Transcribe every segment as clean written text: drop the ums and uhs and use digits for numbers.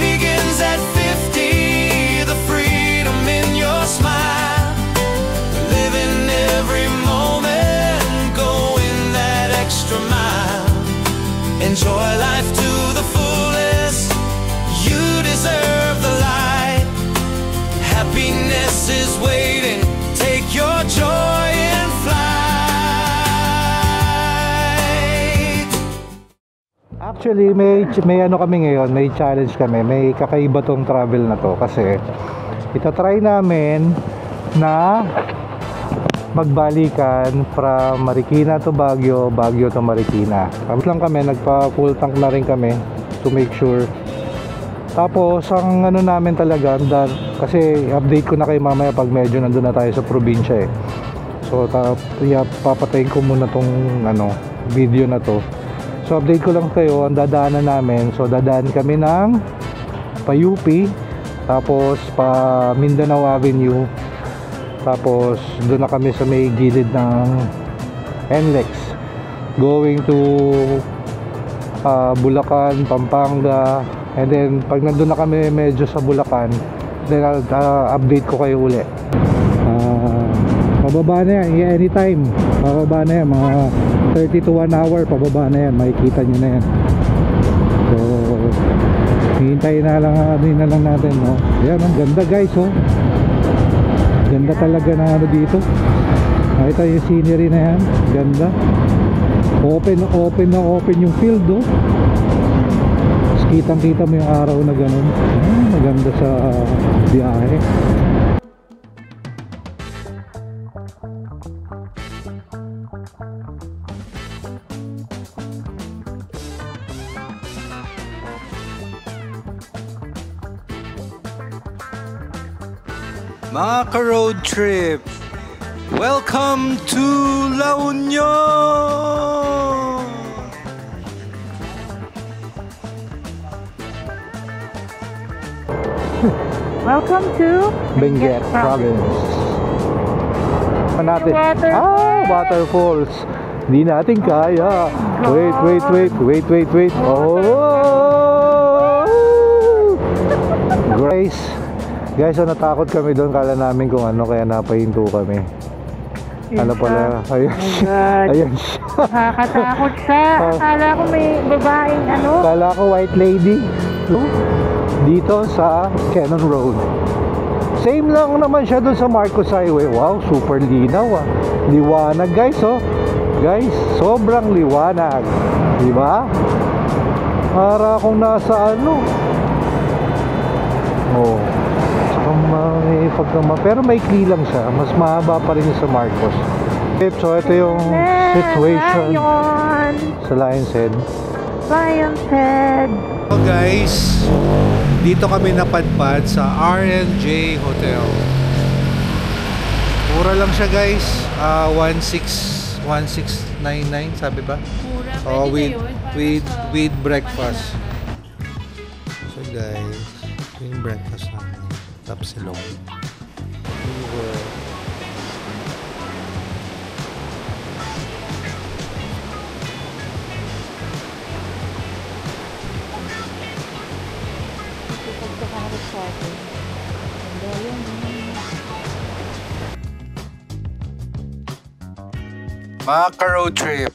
begins at 50. The freedom in your smile, living every moment, going that extra mile. Enjoy life to the fullest, you deserve the light. Happiness is waiting, take your joy and flight. Actually, may ano kami ngayon, may challenge kami, may kakaiba tong travel na to kasi itatry namin na magbalikan from Marikina to Baguio, Baguio to Marikina. Tapos lang kami, nagpa full tank na rin kami to make sure. Tapos ang ano namin talaga, kasi update ko na kayo mamaya pag medyo nandun na tayo sa probinsya eh. So papatayin ko muna tong video na to. So update ko lang kayo ang dadaanan namin. So dadaan kami ng pa UP, tapos pa Mindanao Avenue, tapos doon na kami sa may gilid ng NLEX going to Bulacan, Pampanga. And then pag nandun na kami medyo sa Bulacan, then I'll update ko kayo uli. Pababa na yan, anytime pababa na yan, mga 30 to 1 hour pababa na yan, makikita nyo na yan. So hintayin na lang natin, no? Yan, ang ganda guys, oh. Ganda talaga na dito. Nakita yung scenery na yan, ganda. Open yung field, oh. Kitang kita mo yung araw na ganun. Maganda sa biyahe. Mga ka-road trip, welcome to La Union! Welcome to Benguet Province. Natin. Waterfalls. Hindi natin kaya. Wait. Oh! Guys, natakot kami doon. Kala namin kung ano, kaya napahinto kami. Ano pala? Ayun siya. Nakakatakot siya. Akala ko may babaeng Akala ko white lady. Dito sa Cannon Road. Same lang naman siya doon sa Marcos Highway. Wow, super linaw, ah. Liwanag guys, oh. Guys, sobrang liwanag. Diba? Para akong nasa oh. Saka may pero may ikli lang siya. Mas mahaba pa rin sa Marcos. So ito yung situation sa Lion's Head. So guys, dito kami napadpad sa R&J Hotel. Mura lang siya guys, 1699 sabi ba? Mura, with breakfast. So guys, yung breakfast namin, tapsilong. Mga ka-road trip,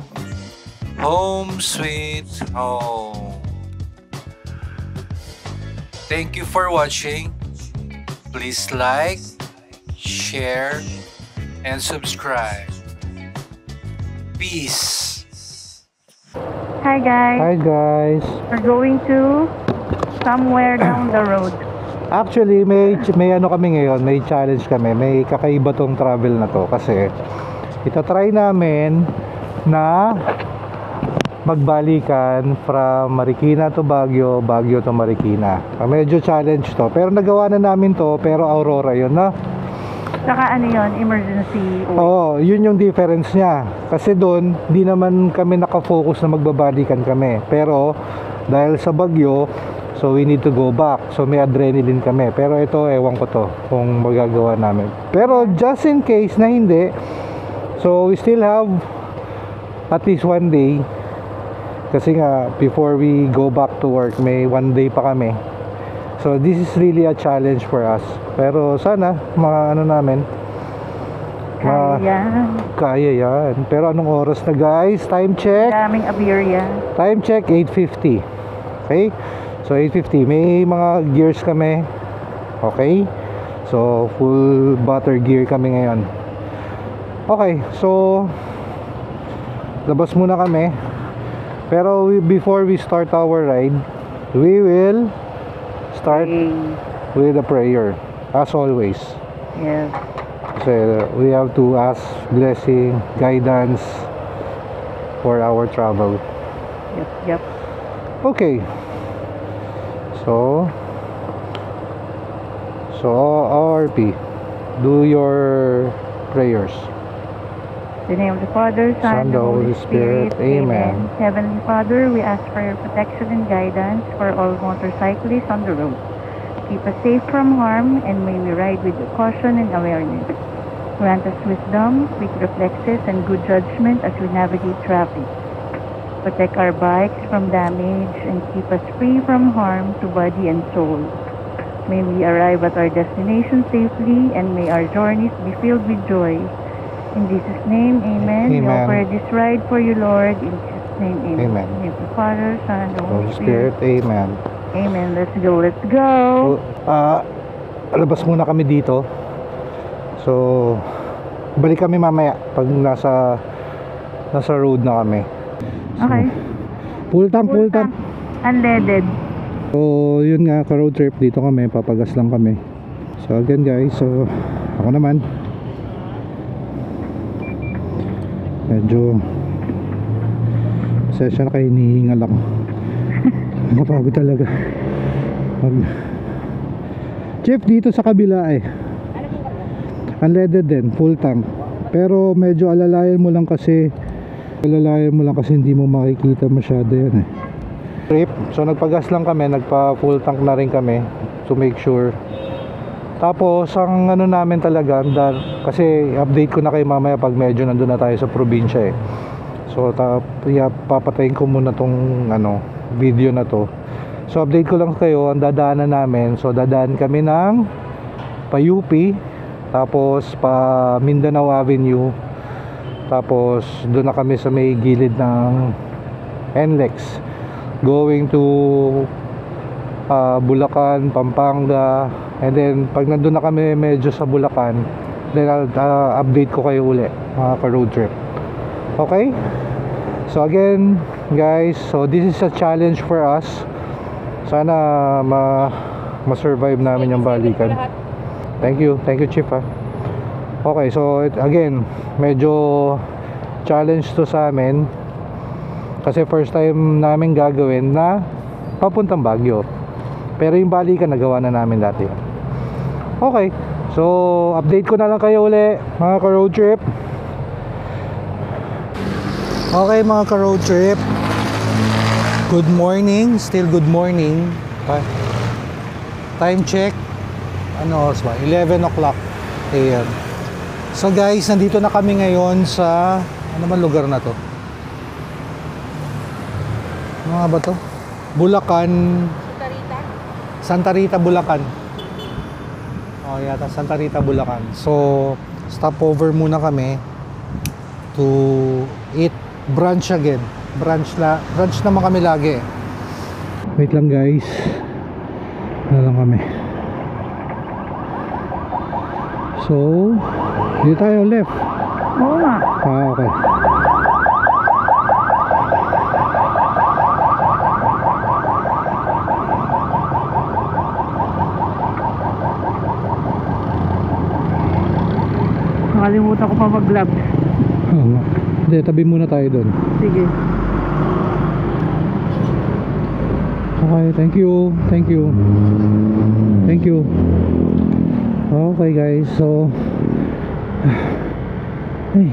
home sweet home. Thank you for watching. Please like, share, and subscribe. Peace. Hi guys. We're going to somewhere down the road. Actually, may kami ngayon, may challenge kami, may kakaiba tong travel na to kasi itatry namin na magbalikan from Marikina to Baguio, Baguio to Marikina. Medyo challenge to, pero nagawa na namin to, pero Aurora yun, no? Saka emergency oil. Oo, yun yung difference niya. Kasi doon, di naman kami nakafocus na magbabalikan kami. Pero, dahil sa Baguio, so we need to go back. So may adrenaline kami. Pero ito, ewan ko to, kung magagawa namin. Pero just in case na hindi, so we still have at least one day. Kasi nga, before we go back to work, may one day pa kami. So this is really a challenge for us. Pero sana ano namin, Kaya yan. kaya yan. Pero anong oras na guys? Time check. Daming aberya. Time check 8:50. Okay? So 8:50. May mga gears kami. Okay? So full butter gear kami ngayon. Okay, so labas muna kami. Pero before we start our ride, we will start with a prayer as always. Yes. So we have to ask blessing, guidance for our travel. Yep. Okay. So RP, do your prayers. In the name of the Father, Son, and the Holy Spirit. Amen. Heavenly Father, we ask for your protection and guidance for all motorcyclists on the road. Keep us safe from harm, and may we ride with caution and awareness. Grant us wisdom, quick reflexes, and good judgment as we navigate traffic. Protect our bikes from damage and keep us free from harm to body and soul. May we arrive at our destination safely, and may our journeys be filled with joy. In Jesus' name, amen. We Amen. offer this ride for you, Lord. In Jesus' name, amen. Amen. In the name of the Father, Son, and the Holy Spirit, amen. Amen. Let's go. So, labas muna kami dito. So, balik kami mamaya pag nasa road na kami. Okay. Full tank. Unleaded. So, yun nga, ka-road trip dito kami, papagas lang kami. So, again guys, so ako naman medyo session na kayo, hinihingal ako. Napagod talaga. Chef, dito sa kabila unleaded din, full tank. Pero medyo alalayan mo lang kasi hindi mo makikita masyado yan trip. So nagpagas lang kami, nagpa full tank na rin kami to make sure. Tapos ang ano namin talaga, kasi update ko na kayo mamaya pag medyo nandun na tayo sa probinsya So papatayin ko muna tong video na to. So update ko lang kayo ang dadaanan namin. So dadaan kami ng pa UP, tapos pa Mindanao Avenue, tapos doon na kami sa may gilid ng NLEX going to Bulacan, Pampanga, and then pag nandun na kami medyo sa Bulacan, then I'll update ko kayo uli mga ka-road trip. Okay? So again guys, so this is a challenge for us. Sana ma-survive namin yung balikan. Thank you Chief Okay, so again, medyo challenge to sa amin kasi first time namin gagawin na papuntang Baguio. Pero yung balikan nagawa na namin dati. Okay, so update ko na lang kayo uli mga ka-road trip. Okay mga ka-road trip, good morning, still good morning. Time check, ano oras ba? 11 o'clock AM. So guys, nandito na kami ngayon sa ano man lugar na to? Ano nga ba to? Bulacan, Santa Rita, Bulacan. Oh, yata Santa Rita, Bulacan. So, stopover muna kami to eat brunch again. Brunch naman kami lagi. Wait lang guys. Ano lang kami. So, dito tayo left. Oo nga. Okay. Nakalimutan ko pa mag-gloves. Hindi, tabi muna tayo doon. Sige. Okay, thank you. Okay guys, so ay,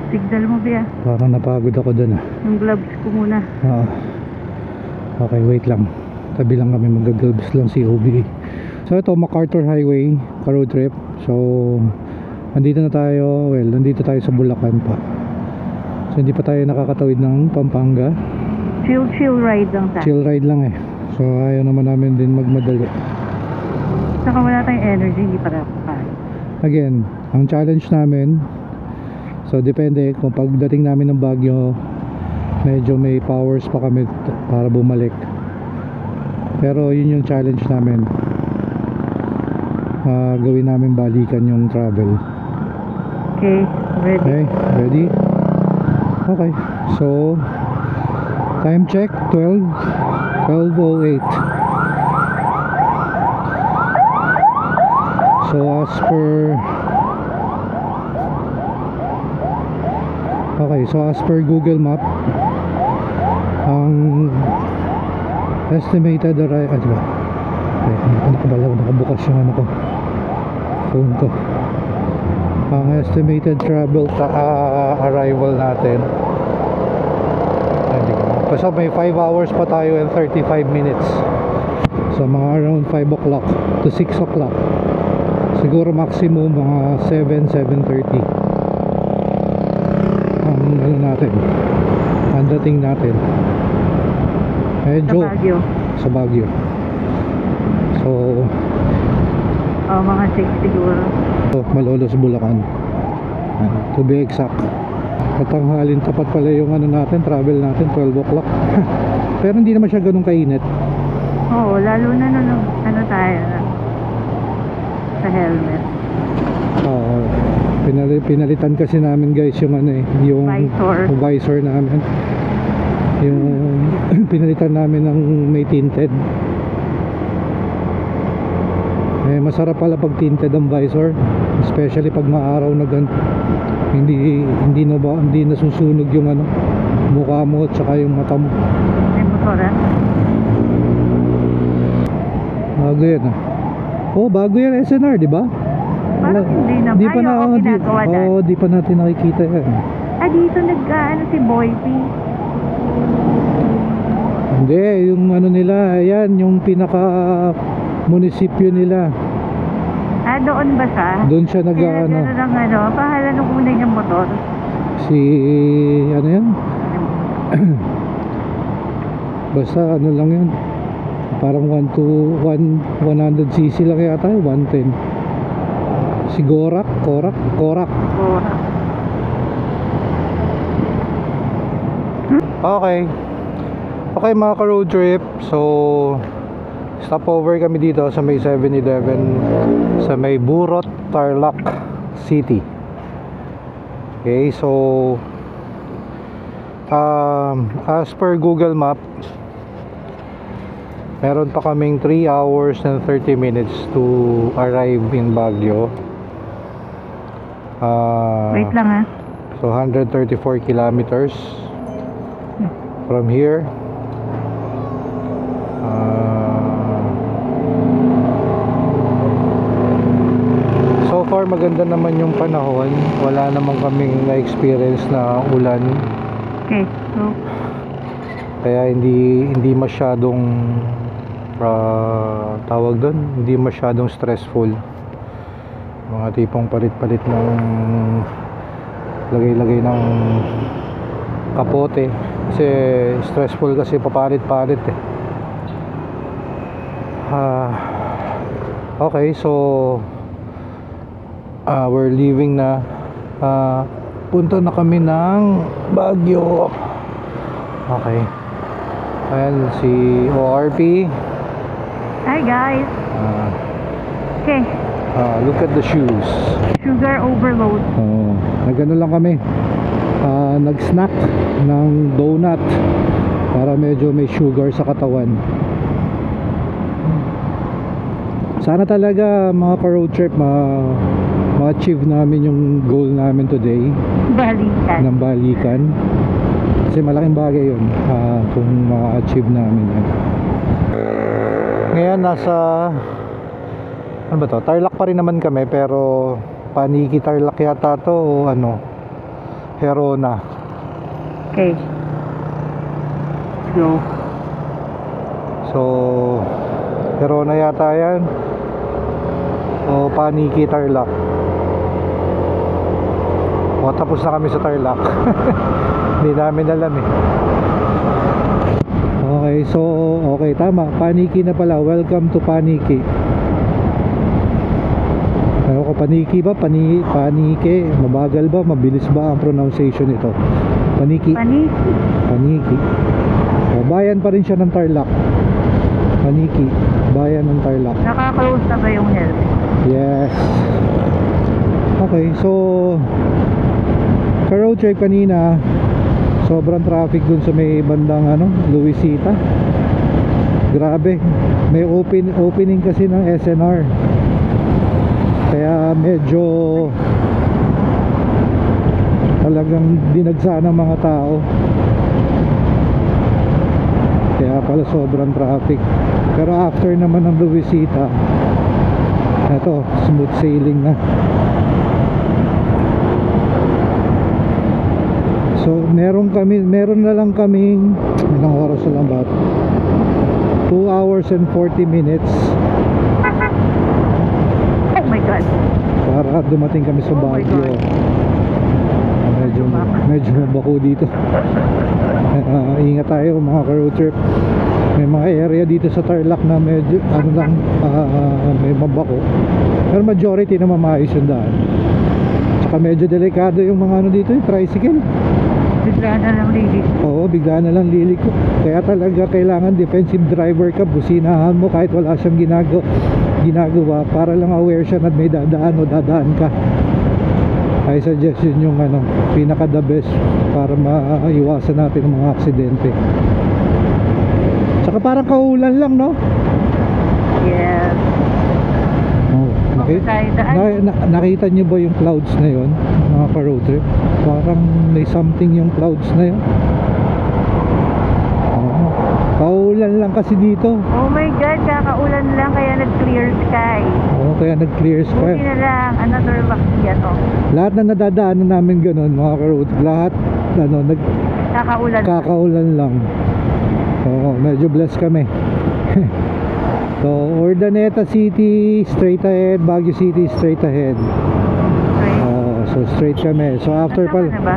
Signal mo ba? parang napagod ako doon Yung gloves ko muna. Okay, wait lang. Tabi lang kami, mag-gloves lang si OB. So ito, MacArthur Highway, ka-road trip. So nandito tayo sa Bulacan pa. So hindi pa tayo nakakatawid ng Pampanga. Chill ride lang tayo. Chill ride lang So So ayaw naman namin din magmadali. Saka wala tayong energy, hindi para kain. Again, ang challenge namin, so depende kung pagdating namin ng Baguio medyo may powers pa kami para bumalik, pero yun yung challenge namin. Gawin namin balikan yung travel. Okay, ready. Okay, ready? Okay, so time check 12:08. So as per Google Map, ang estimated diba? Nakabukas yung ano ko, phone ko. Ang estimated travel arrival natin, basta may 5 hours pa tayo and 35 minutes. So mga around 5 o'clock to 6 o'clock. Siguro maximum mga 7:30 ang ano natin, ang dating natin medyo Sa Baguio. sa Baguio. So Mga 6 siguro. Malolos, Bulacan, to be exact. Katanghalin tapat pala yung ano natin, travel natin 12 o'clock. Pero hindi naman siya ganun kainit. Oo, lalo na nung ano tayo sa helmet. Pinalitan kasi namin guys yung ano yung Visor. visor namin. Yung pinalitan namin ng may tinted. Masarap pala pag tinted ang visor, especially pag maaraw na hindi nasusunog yung ano, mukha mo at saka yung mata mo. May motoran? Bago yan bago yan SNR, di ba? Parang hindi na. Di pa ginagawa dyan. di pa natin nakikita yan. Dito nag-ano si Boy P. Hindi, yung ano nila, ayan, yung pinaka munisipyo nila. Doon ba siya? Doon siya nag-ano. Pahala nung unay niyang motor. Si ano yan? Basta ano lang yun. Parang 100cc lang yata, 110. Si Korak. Okay mga ka-road trip. So stopover kami dito sa may 7-Eleven sa may Burot, Tarlac City. Okay, so as per Google Map, meron pa kaming 3 hours and 30 minutes to arrive in Baguio. Wait lang So 134 kilometers from here. So far maganda naman yung panahon. Wala naman kaming na-experience na ulan. Okay, so Kaya hindi masyadong tawag doon, hindi masyadong stressful. Mga tipong palit-palit ng lagay-lagay ng kapote. Kasi stressful kasi papalit-palit Okay, so we're leaving na. Punta na kami ng Baguio. Okay. Ayan si ORP. hi guys. Okay, Look at the shoes. sugar overload. Nagano lang kami. Nag-snack ng donut para medyo may sugar sa katawan. Sana talaga mga ka-road trip ma-achieve namin yung goal namin today Balikan. ng balikan. Kasi malaking bagay yun kung ma-achieve namin yan. Ngayon nasa ano ba to? Tarlac pa rin naman kami, pero Paniki Tarlac yata to o ano, Herona. Okay. Go. So Herona yata yan o Paniki Tarlac. Tapos na kami sa Tarlac. Hindi namin alam Okay, Okay, so okay, tama, Paniki na pala. Welcome to Paniki. Ano ko, Paniki ba? Panike? Mabagal ba? Mabilis ba ang pronunciation nito? Paniki. Paniki. Paniki. O, bayan pa rin siya ng Tarlac. Paniki, bayan ng Tarlac. Naka-close na ba yung helmet? Yes. Okay, so ka-road trip kanina, sobrang traffic dun sa may bandang Luisita. Grabe, may opening kasi ng SNR. Kaya medyo talagang dinagsa ng mga tao. Kaya pala sobrang traffic. Pero after naman ng Luisita, eto, smooth sailing na. So meron na lang kaming ilang oras na lang ba? 2 hours and 40 minutes Oh my God. para dumating kami sa Oh my Baguio. God. Medyo mabako dito. Ingat tayo mga ka-road trip. May mga area dito sa Tarlac na medyo may mabako. Pero majority na maayos yung daan. Tsaka medyo delikado yung mga dito, yung tricycle. Bigla na lang lilis. Oo, bigla na lang liliko. Kaya talaga kailangan defensive driver ka. Businahan mo kahit wala siyang ginagawa para lang aware siya na may dadaan o dadaan ka. I suggest yun yung pinaka the best para maiwasan natin ang mga aksidente. Tsaka parang kaulan lang, no? Yes. Oh, nakita niyo ba yung clouds na yon, mga ka-road trip? Parang may something yung clouds na yon. Oh, kaulan lang kasi dito. Oh my God, kakaulan lang kaya nag-clear sky. Oo, kaya nag-clear sky. Buti na lang, another lucky yan. Lahat na nadadaanan namin ganun, mga ka-road, lahat kakaulan lang. Oo, medyo blessed kami. So, Urdaneta City straight ahead, Baguio City straight ahead. Right. So straight kami. So after Nasaan ka na ba?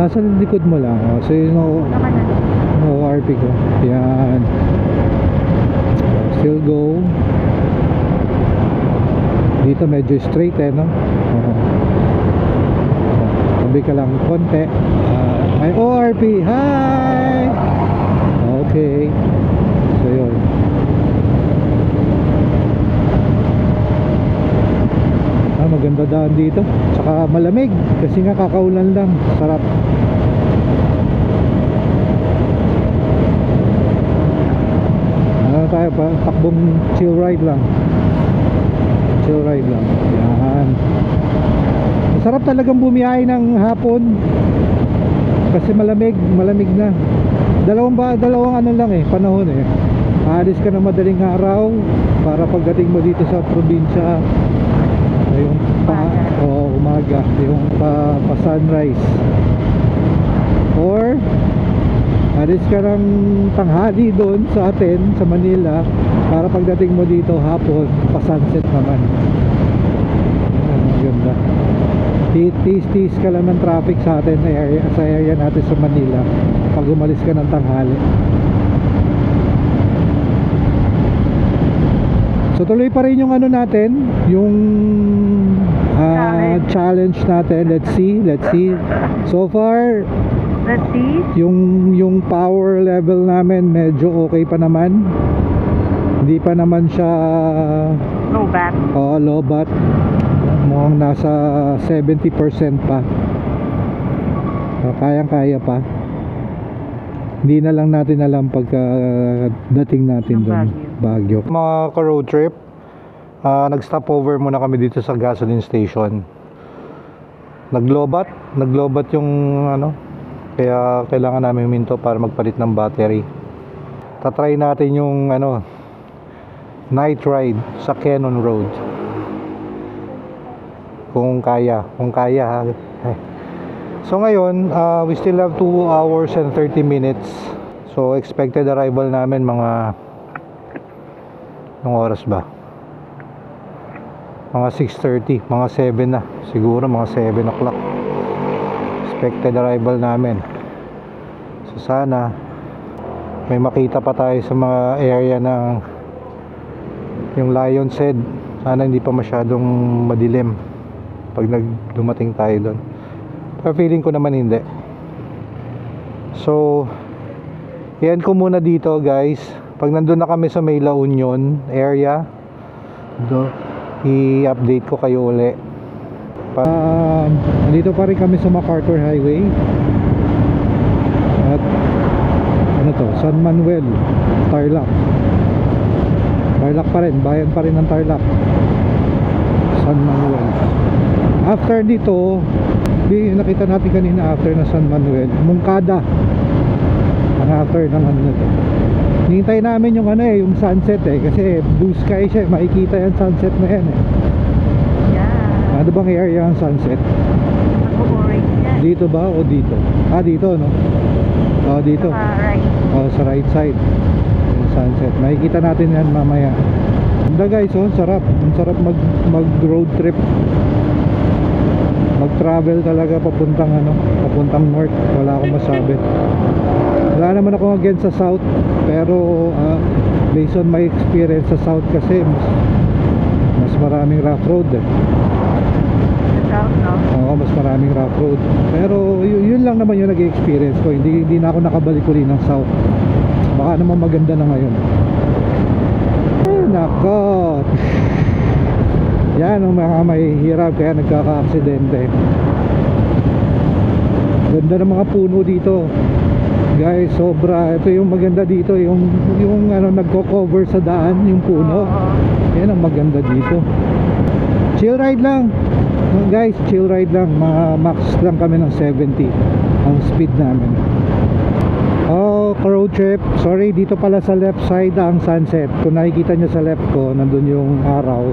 nasa likod mo lang. So yun Nasaan ka na? ORP ko. Yan. Still go. Dito medyo straight no? Tabi ka lang konti. May ORP. Hi! Okay. So yun. Maganda daan dito. Saka malamig kasi nga kakaulan lang. Sarap. Tayo pa, takbong chill ride lang. Chill ride lang. Yan. Masarap talagang bumiyahe ng hapon kasi malamig na. Dalawang panahon aalis ka ng madaling araw para pagdating mo dito sa probinsya yung umaga, yung pa sunrise, or alis ka ng tanghali doon sa atin sa Manila para pagdating mo dito hapon pa sunset naman. Maganda. Tis ka lang ng traffic sa atin sa area natin sa Manila pag umalis ka ng tanghali. So tuloy pa rin yung natin, yung challenge natin. Let's see. So far, Let's see. yung power level namin medyo okay pa naman. Hindi pa naman siya Low bat. low bat. Mukhang nasa 70% pa. So, kayang-kaya pa. Hindi na lang natin alam pagka dating natin doon, Baguio. Mga ka-road trip, nag-stop over muna kami dito sa gasoline station. Naglobat yung kaya kailangan namin huminto para magpalit ng battery. Tatry natin yung night ride sa Cannon Road. Kung kaya ha. So ngayon, we still have 2 hours and 30 minutes. So expected arrival namin mga oras ba? Mga 6:30, mga 7 na. Siguro mga 7 o'clock. Expected arrival namin. So sana may makita pa tayo sa mga area ng yung Lion's Head. Sana hindi pa masyadong madilim pag dumating tayo doon, pero feeling ko naman hindi. So yan ko muna dito guys. Pag nandun na kami sa may La Union area, i-update ko kayo uli. Nandito pa rin kami sa MacArthur Highway. At ano to, San Manuel, Tarlac. Tarlac pa rin, bayan pa rin ng Tarlac, San Manuel. After dito, nakita natin kanina after na San Manuel, Moncada ang after ng ano na to. Hinintay namin yung ano yung sunset kasi blue sky siya, makikita yung sunset na yan Yeah. Ano bang area ang sunset? Nag-orange yan. Dito ba o dito? Dito no? Dito. Right. Sa right side yung sunset, makikita natin yan mamaya. Ganda guys, sarap. Ang sarap mag road trip, mag travel talaga papuntang north. Wala akong masabi. Wala naman ako against sa south, pero based on my experience sa south kasi mas maraming rough road South, no? mas maraming rough road. Pero yun lang naman yung nag-experience ko. Hindi na ako nakabalik uli ng south. Baka naman maganda na ngayon. Nako. Yan ang mga mahihirap kaya nagkaka-aksidente. Ganda ng mga puno dito guys, sobra. Ito yung maganda dito, yung nagko-cover sa daan, yung puno. Yan ang maganda dito. Chill ride lang guys, chill ride lang. Mga max lang kami ng 70 ang speed namin. Road trip. Sorry, dito pala sa left side ang sunset. Kung nakikita nyo sa left ko, nandun yung araw.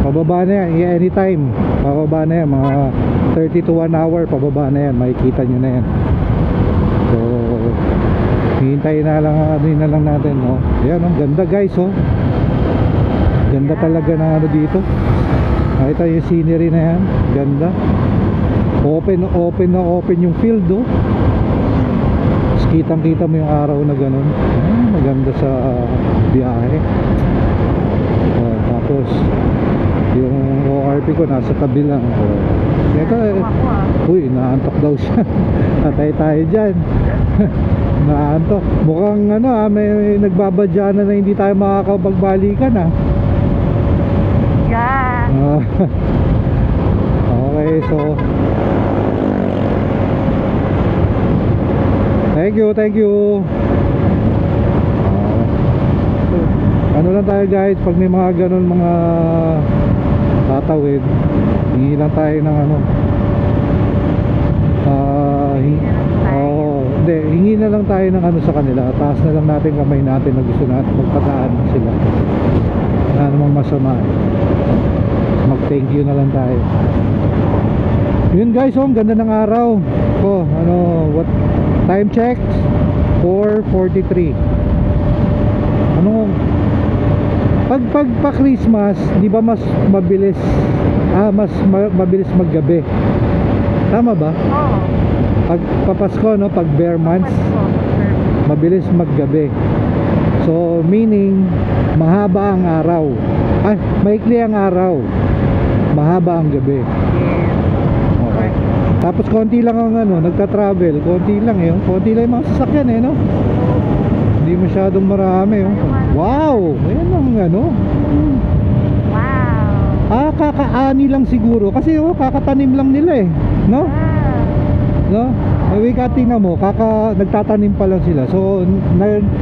Pababa na yan, anytime pababa na yan, mga 30 to 1 hour pababa na yan, makikita nyo na yan. So hintayin na lang natin, no? Ayan, ang ganda guys, ganda talaga na dito. Nakita yung scenery na yan, ganda. Open yung field, kitang kita mo yung araw na ganun. Maganda sa biyahe. Tapos yung ORP ko nasa tabi lang. Uy, naantok daw siya. Tatay tayo dyan. Naantok. Mukhang may nagbabadya na hindi tayo makakapagbalikan Yeah. Okay, so thank you. Ano lang tayo guys, pag may mga ganun mga tatawid, hingi lang tayo ng hingi na lang tayo ng sa kanila. Taas na lang natin kamay natin na gusto natin magpataan sila. Wala namang masama. Mag thank you na lang tayo. Yun guys, ang ganda ng araw. What time check? 4:43. Pag pa Christmas, di ba mas mabilis mabilis maggabi? Tama ba? Oo. Pag papasko, pag bare months, mabilis maggabi. So meaning mahaba ang araw. Maikli ang araw, mahaba ang gabi. Okay. Tapos konti lang ang nagta-travel, konti lang yung mga sasakyan no? Hindi masyadong marami Wow! Ayan ang Wow. Kakaani lang siguro kasi kakatanim lang nila no? No? Tingnan mo, nagtatanim pa lang sila. So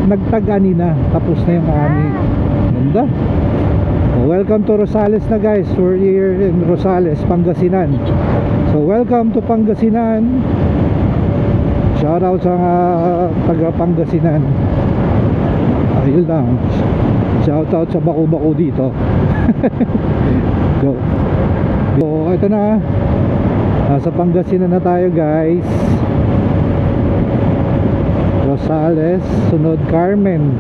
nagtag-ani na, tapos na yung ani. Ganda. Welcome to Rosales na guys. We're here in Rosales, Pangasinan. So welcome to Pangasinan. Shout out sa taga Pangasinan. Ayun lang. Shout out sa Baku-Baku dito. Go. So ito na. Nasa Pangasinan na tayo guys. Rosales, sunod Carmen,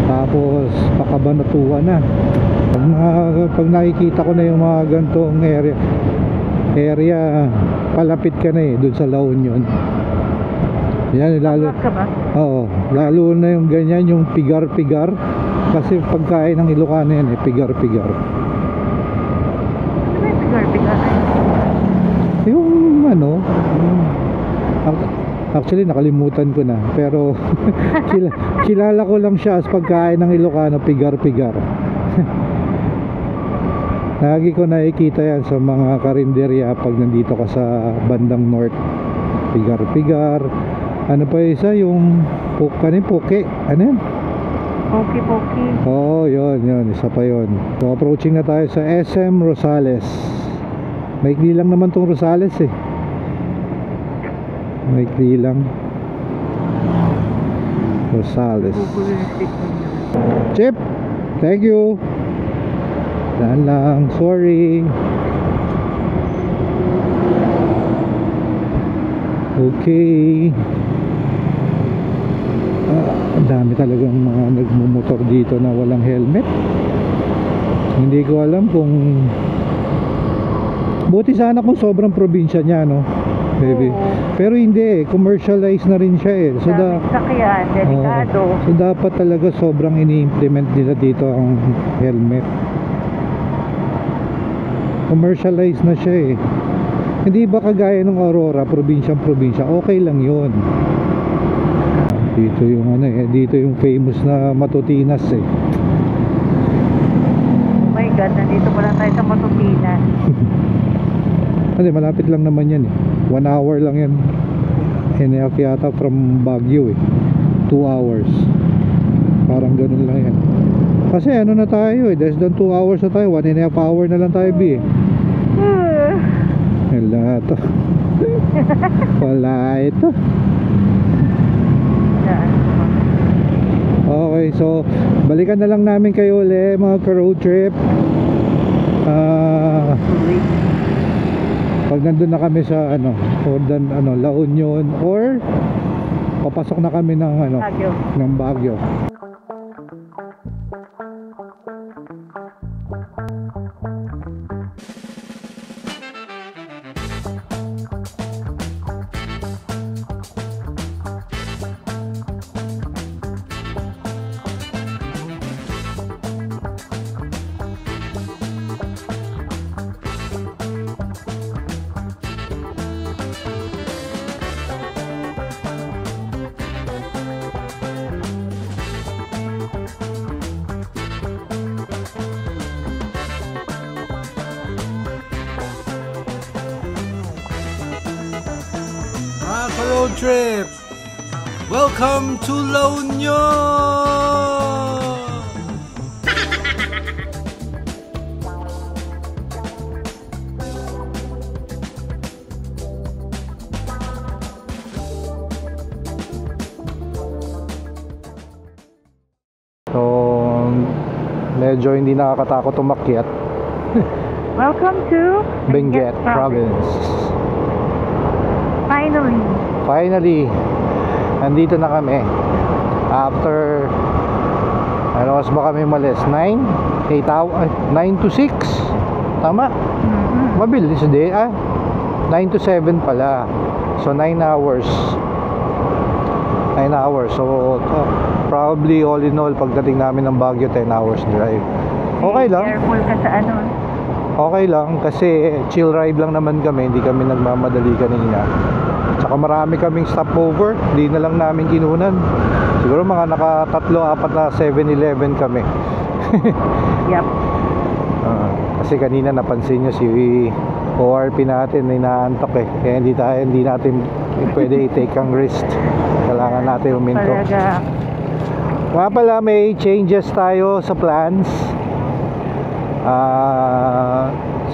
tapos Pakabanatuan na. Pag nakikita ko na yung mga gantong area palapit ka na dun sa La Union. Yan, lalo, Vlog ka ba? oo, lalo na yung ganyan, yung pigar-pigar. Kasi pagkain ng Ilocano yan pigar-pigar. Ano ba yung bigar-bigar? Yung ano, actually nakalimutan ko na. Pero kilala ko lang siya as pagkain ng Ilocano, pigar-pigar. Lagi ko nakikita yan sa mga karinderya pag nandito ka sa bandang north. Pigar-pigar. Ano pa isa, yung poke. Ano yan? Poki-poki. Oo, yun, isa pa yun. So approaching na tayo sa SM Rosales. Maikli lang naman tong Rosales Maikli lang. Rosales. Google yung stick mo niya. Chip, thank you. Daan lang, sorry. Okay. Ang dami talagang mga nagmumotor dito na walang helmet. Hindi ko alam kung buti sana kung sobrang probinsya niya, no? Baby. Oo. Pero hindi commercialized na rin siya So Daming sakyan, delikado. So dapat talaga sobrang ini-implement nila dito ang helmet. Commercialized na siya Hindi ba kagaya ng Aurora, probinsya, okay lang yun. Dito yung dito yung famous na Matutinas Oh my God, nandito pala tayo sa Matutina. Kasi malapit lang naman yan 1 hour lang yan. Hinayap yata from Baguio 2 hours. Parang ganun lang yan. Kasi ano na tayo less than 2 hours na tayo, 1.5 hour na lang tayo Wala to. Wala ito. Okay, so balikan na lang namin kayo ulit mga ka-road trip. Pag nandun na kami sa La Union or papasok na kami ng Baguio. ng Baguio. Road trip! Welcome to La Union! So medyo hindi nakakatakot umakyat. Welcome to Benguet Province. Finally, nandito na kami. After ano oras ba kami umalis? 9 to 6? Tama? Mabilis din 9 to 7 pala. So 9 hours. 9 hours. So probably all in all pagdating namin ng Baguio 10 hours drive. Okay lang. Careful ka sa Okay lang kasi chill ride lang naman kami, hindi kami nagmamadali kanina. Tsaka marami kaming stopover, hindi na lang namin kinunan. Siguro mga naka-3-4 na 7-Eleven kami. Yep. Kasi kanina napansin nyo si ORP natin ay naantok kaya hindi natin pwede i-take ang risk. Kailangan natin uminto. Talaga. Nga pala may changes tayo sa plans.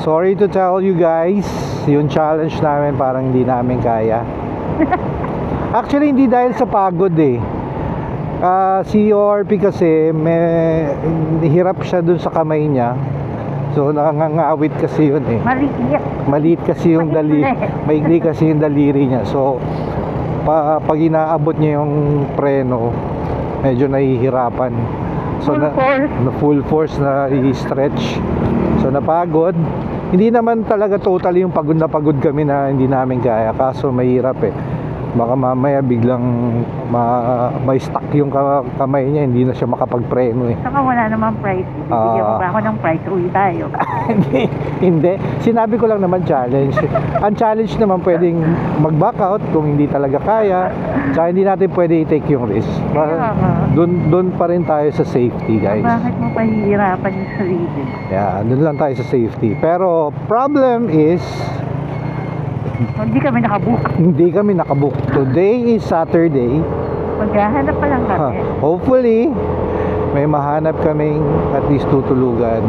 Sorry to tell you guys, yung challenge namin parang hindi namin kaya. Actually hindi dahil sa pagod si ORP kasi may hirap siya dun sa kamay niya. So nakangawit kasi yun maliit kasi yung maigli kasi yung daliri niya. So pag inaabot niya yung preno medyo nahihirapan. So full force na i-stretch. So napagod. Hindi naman talaga totally yung pagod na pagod kami na hindi namin kaya. Kaso mahirap Baka mamaya biglang may stuck yung kamay niya, hindi na siya makapagpreno eh. Saka wala namang price. Bibigyan mo ba ako ng price? Uwi tayo. Hindi. Sinabi ko lang naman challenge. Ang challenge naman pwedeng mag-back out kung hindi talaga kaya. Tsaka hindi natin pwede i-take yung risk. Kaya nga. Doon pa rin tayo sa safety, guys. Bakit mo pahihirapan yung sarili? Yeah, doon lang tayo sa safety. Pero problem is Hindi kami nakabook. hindi kami nakabook. Today is Saturday. Maghahanap pa lang kami. Hopefully may mahanap kaming at least tutulugan.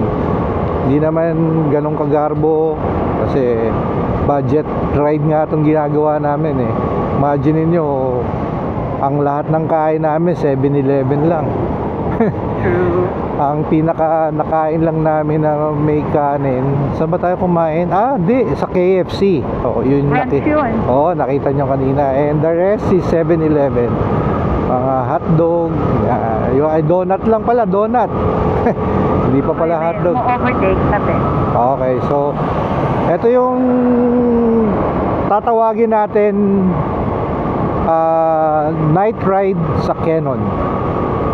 Hindi naman ganong kagarbo kasi budget ride nga itong ginagawa namin eh. Imagine niyo ang lahat ng kain namin 7-Eleven lang. True. Ang pinaka nakain lang namin na may kanin. Saan ba tayo kumain? Di, sa KFC. Yun Brunch yun. nakita nyo kanina. And the rest is 7-Eleven. Mga hotdog. Yung donut lang pala, donut. Hindi pa pala hotdog. Mo overtake natin. Okay, so ito yung tatawagin natin night ride sa Canon.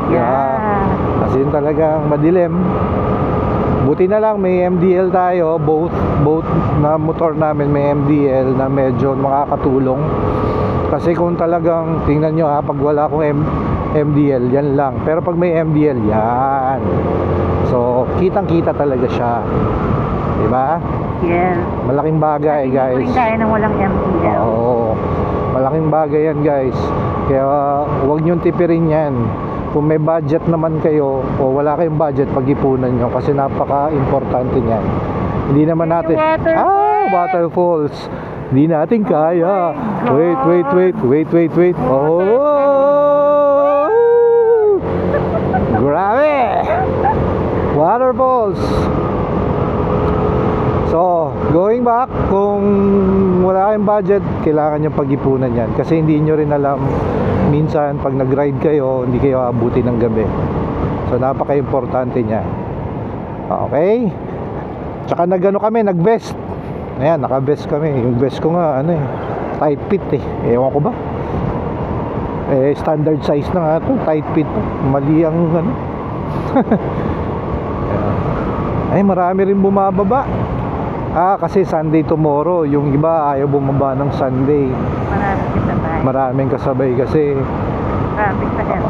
Yeah. Kasi talagang madilim. Buti na lang may MDL tayo. Both na motor namin may MDL na medyo makakatulong. Kasi kung talagang tingnan nyo pag wala akong MDL, yan lang. Pero pag may MDL, yan. So kitang kita talaga siya, diba? Yeah. Malaking bagay, guys. Hindi kaya nang walang MDL. Oo, malaking bagay yan, guys. Kaya huwag nyong tipirin yan. Kung may budget naman kayo o wala kayong budget, pag-ipunan nyo kasi napaka-importante niyan. Hindi naman natin waterfalls. Hindi natin kaya. Wait. Oh! Grabe! Waterfalls. So, going back, kung wala kayong budget, kailangan nyo pag-ipunan yan. Kasi hindi nyo rin alam, minsan pag nag-ride kayo, hindi kayo abutin ng gabi. So, napaka-importante niya. Okay? Tsaka kami, nag-vest. Ayan, naka-vest kami. Yung vest ko nga, tight fit eh. Ewan ko ba? Standard size na nga ito, tight fit. Mali ang Ay, marami rin bumababa. Kasi Sunday tomorrow. Yung iba ayaw bumaba ng Sunday. Maraming kasabay kasi. Traffic sa end.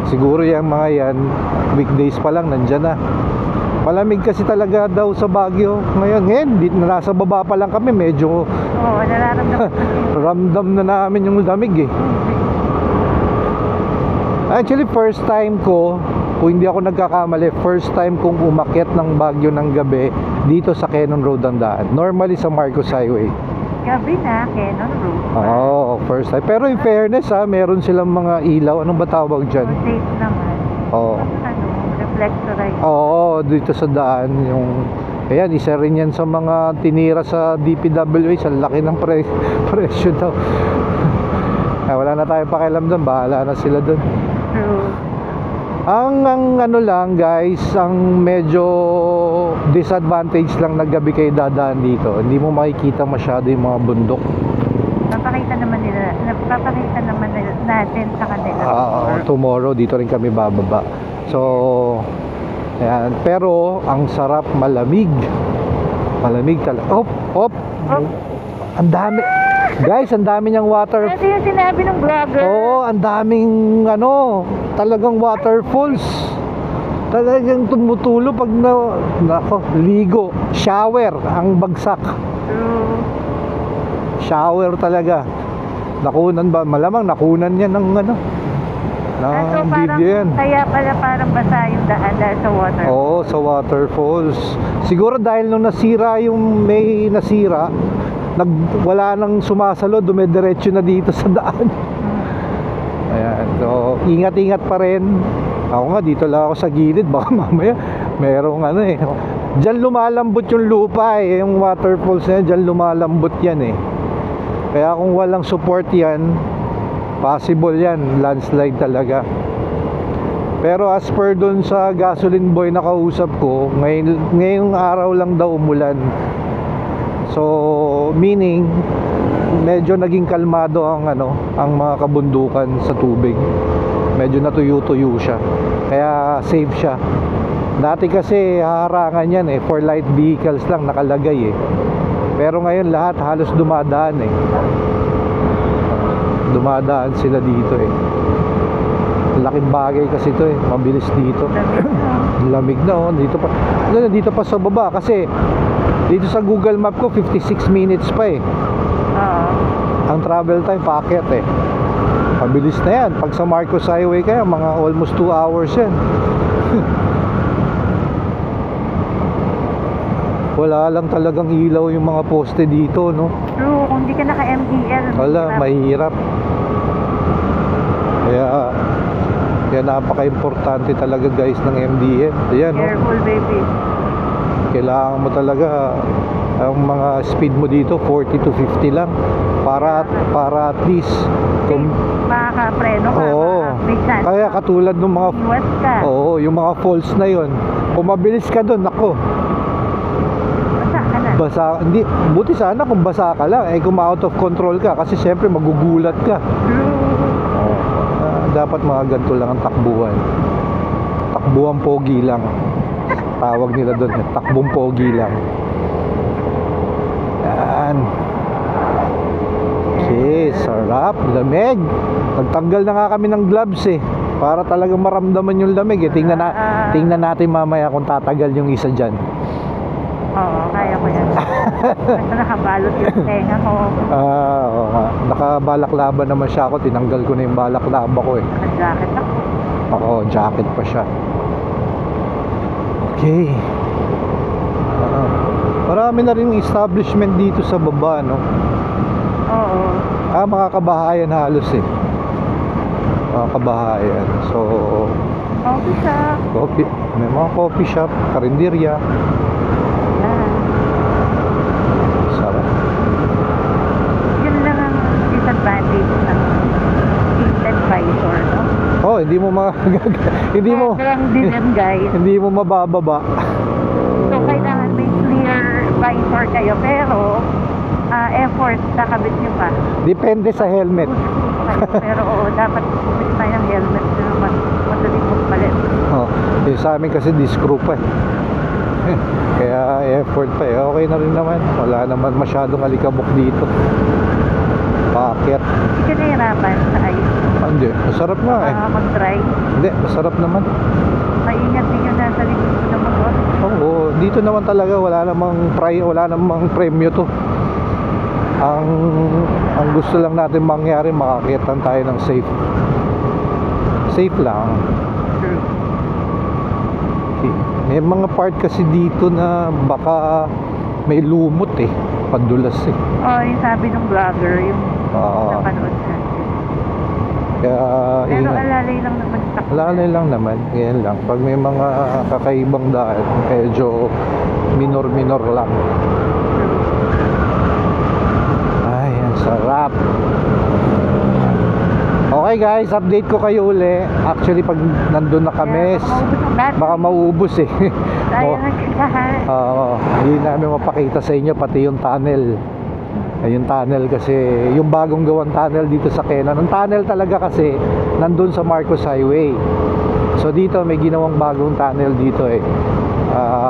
Siguro yung mga yan weekdays pa lang nandyan na. Malamig kasi talaga daw sa Baguio ngayon nasa baba pa lang kami. Medyo nararamdaman ramdam na namin yung lamig eh. Actually first time ko, kung hindi ako nagkakamali, first time kong umakyat ng Baguio ng gabi dito sa Canon Road ang daan. Normally sa Marcos Highway. Gabi na, Canon Road. First time. Pero in fairness meron silang mga ilaw. Anong ba tawag dyan? Safe naman. Reflectorite. Dito sa daan yung ayan, isa rin yan sa mga tinira sa DPWH. Ang laki ng presyo daw. Wala na tayong pakialam doon. Bahala na sila doon. True. Ang lang guys, ang medyo disadvantage lang na gabi kayo dadaan dito. Hindi mo makikita masyado yung mga bundok. Papakita naman natin sa kanila. Tomorrow dito rin kami bababa. So ayan, pero ang sarap, malamig talaga. Ang dami guys, ang dami niyang water. Ito yung sinabi ng vlogger. Ang daming talagang waterfalls. Talagang tumutulo pag ligo. Shower ang bagsak. True. Shower talaga. Nakunan ba? Malamang nakunan yan ng video yan. Kaya pala parang basa yung daan dahil sa water. Sa waterfalls. Siguro dahil nung may nasira, wala nang sumasalo, dumidiretso na dito sa daan. Ayan, so ingat-ingat pa rin. Ako nga, dito lang ako sa gilid. Baka mamaya merong diyan lumalambot yung lupa yung waterfalls na yan, diyan lumalambot yan Kaya kung walang support yan, possible yan, landslide talaga. Pero as per dun sa gasoline boy na kausap ko, ngayong araw lang daw umulan. So meaning medyo naging kalmado ang ang mga kabundukan sa tubig. Medyo natuyo-tuyo siya. Kaya safe siya. Dati kasi harangan yan for light vehicles lang nakalagay Pero ngayon lahat halos dumadaan Dumadaan sila dito Laking bagay kasi ito mabilis dito. Lamig na dito pa sa baba kasi dito sa Google Map ko 56 minutes pa ang travel time paakyat mabilis na yan. Pag sa Marcos Highway kaya mga almost 2 hours yan. Wala lang talagang ilaw yung mga poste dito, no? True, kung di ka naka-MDL. Wala, mahirap. Kaya napaka-importante talaga guys ng MDL. Ayan, no? Careful, baby. Kailangan mo talaga ang mga speed mo dito 40 to 50 lang para at least makakapreno ka. May chance. Kaya katulad ng mga Iwas ka. yung mga falls na yon. Kung mabilis ka doon, ako basa, hindi, buti sana kung basa ka lang kung out of control ka kasi syempre magugulat ka. Dapat mga ganito lang ang takbuhan. Takbuhan pogi lang tawag nila doon, takbong pogi lang. Yan. Okay, sarap, lamig. Nagtanggal na nga kami ng gloves para talagang maramdaman yung lamig tingnan natin mamaya kung tatagal yung isa dyan. Oo, kaya ko yan. Basta nakabalot yung tenga ko. Oo nga. Nakabalaklaba naman siya ako. Tinanggal ko na yung balaklaba ko Naka-jacket ako. Oo, jacket pa siya. Okay. Marami na rin establishment dito sa baba, no? Oo. Mga kabahayan halos Mga kabahayan. So, coffee shop. May mga coffee shop, karinderya. Sarap. Yun lang ang disadvantage ng tinted visor, no? Hindi mo hindi mo Kaya din yan, guys. hindi mo mabababa. So, kailangan may clear visor kayo. Pero, effort, nakabit nyo pa. Depende sa helmet. Pero, dapat kumit tayo ng helmet na naman. Madaling magpalit. Sa amin kasi discrew pa kaya effort pa okay na rin naman. Wala naman masyadong alikabok dito. Paakyat. Hindi ka nahirapan sa ice. Hindi, masarap nga Mag-try. Hindi, masarap naman. Maingat din yun nasa likod mo na motor. Oo, dito naman talaga wala namang premyo to. Ang gusto lang natin mangyari, makakyat lang tayo ng safe lang. Okay. May mga part kasi dito na baka may lumot padulas Yung sabi ng vlogger, yung napanood natin. Kaya Pero alalay lang naman sa alalay lang naman, ganyan lang. Pag may mga kakaibang daan, medyo minor lang. Ay, ang sarap. Okay guys, update ko kayo uli. Actually pag nandun na kami, baka mauubos hindi namin mapakita sa inyo pati yung tunnel. Yung tunnel kasi, yung bagong gawang tunnel dito sa Kenan. Ang tunnel talaga kasi nandun sa Marcos Highway. So dito may ginawang bagong tunnel dito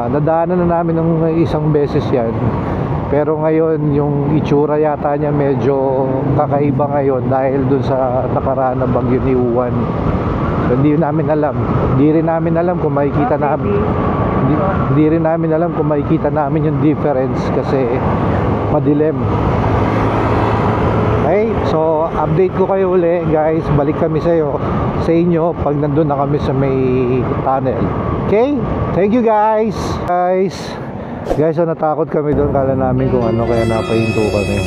nadaanan na namin ng isang beses yan. Pero ngayon yung itsura yata niya medyo kakaiba ngayon dahil dun sa nakaraan na bagyo ni Uwan. So hindi namin alam. Hindi rin namin alam kung makikita namin. Hindi rin namin alam kung makikita namin yung difference kasi madilim. Okay, so update ko kayo uli guys. Balik kami sa inyo pag nandun na kami sa may tunnel. Okay, thank you guys. Guys, natakot kami doon. Kala namin kung ano, kaya napahinto kami.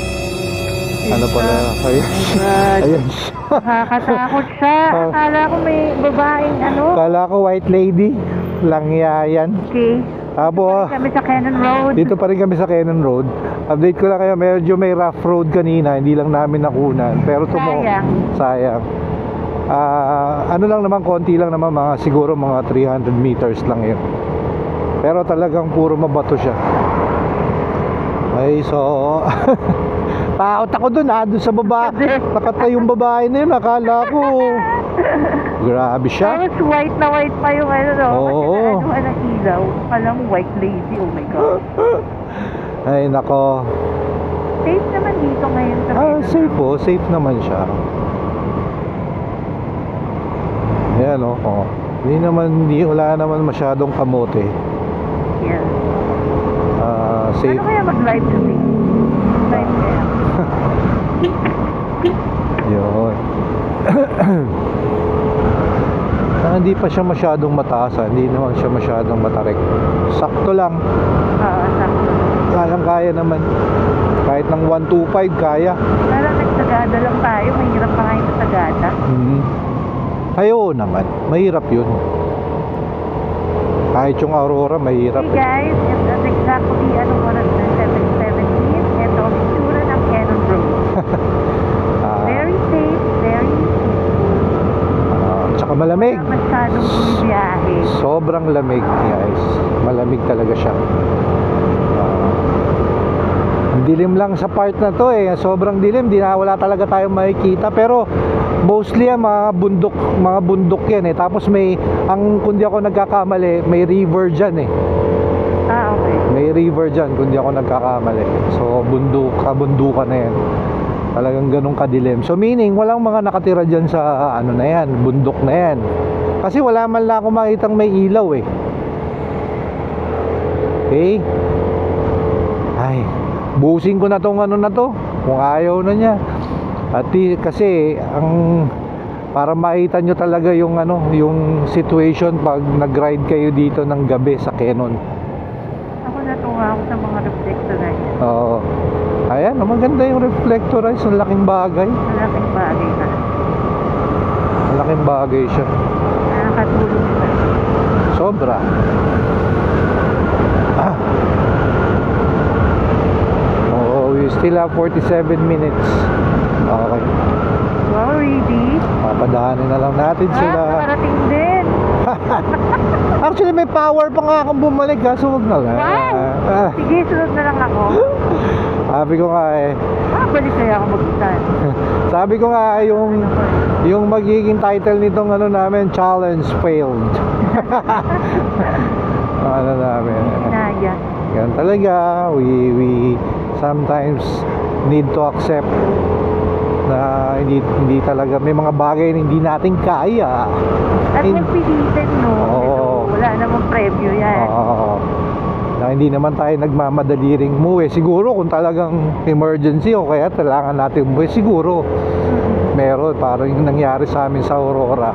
Ano pala? Ayun siya. Nakakatakot siya. Akala ko may babaeng Kala ko white lady. Langyayan. Okay. Kami sa Kenan Road. Dito pa rin kami sa Kenan Road. Update ko lang kayo, medyo may rough road kanina. Hindi lang namin nakunan. Pero sayang. Ano lang naman, konti lang naman. Siguro mga 300 meters lang yun. Pero talagang puro mabato siya. Okay, so Takot ako dun doon sa baba. Nakatayong babae na yun, akala ko. Grabe siya. Tapos white na white pa yung ano, no? Oo. Kasi ng ilaw. Palang white lady, oh my God. Ay, nako. Safe naman dito ngayon sa Meron Safe Road. po, safe naman siya. Ayan o, wala naman masyadong kamote. Yeah. Safe. Ano kaya mag-live today? Live kaya? Yun. Hindi pa siya masyadong mataas, hindi naman siya masyadong matarik. Sakto lang. Oo, sakto. Kaya naman. Kahit ng 125 kaya. Parang nagsagada lang tayo. Mahirap pa kayo sa sagada. Ayo naman, mahirap yun. Kahit yung Aurora, mahirap. Hey guys, it's exactly anong oras na 7:17. Ito ang itsura ng Cannon Road. Very safe, very Tsaka malamig. wala masyadong bumibiyahe. Sobrang lamig, guys. Malamig talaga siya. Dilim lang sa part na to eh. Sobrang dilim, wala talaga tayong makikita. Pero mostly mga bundok yan eh. Tapos kung di ako nagkakamali, may river dyan eh. Okay. May river dyan kung di ako nagkakamali. So kabundukan na yan. Talagang ganun kadilim. So meaning walang mga nakatira dyan sa na yan, bundok na yan. Kasi wala man lang ako makitang may ilaw eh. Okay? Ay, busin ko na tong na to kung ayaw na niya. At kasi para makita nyo talaga yung yung situation pag nag-ride kayo dito ng gabi sa Cannon. Ako natuwa ako sa mga reflectorize. Oo. Ayan, maganda yung reflectorize. Ang laking bagay. Malaking bagay na. Malaking bagay siya. Nakakatulong na. Sobra. We still have 47 minutes. Okay. Wow, ready? Papadaanin na lang natin sila. Nakarating din. Actually, may power pa nga akong bumalik, kaso wag na lang. Wow! Sige, sunod na lang ako. Sabi ko nga Balik kaya ako mag-usan. sabi ko nga yung magiging title nitong namin, challenge failed. Namin. Inaya. Yan talaga, we sometimes need to accept na hindi talaga may mga bagay na hindi natin kaya. At magpilitin, no? Oo. Wala namang preview yan. Na hindi naman tayo nagmamadali ring umuwi. Siguro kung talagang emergency o kaya kailangan natin umuwi, siguro meron. Parang yung nangyari sa amin sa Aurora.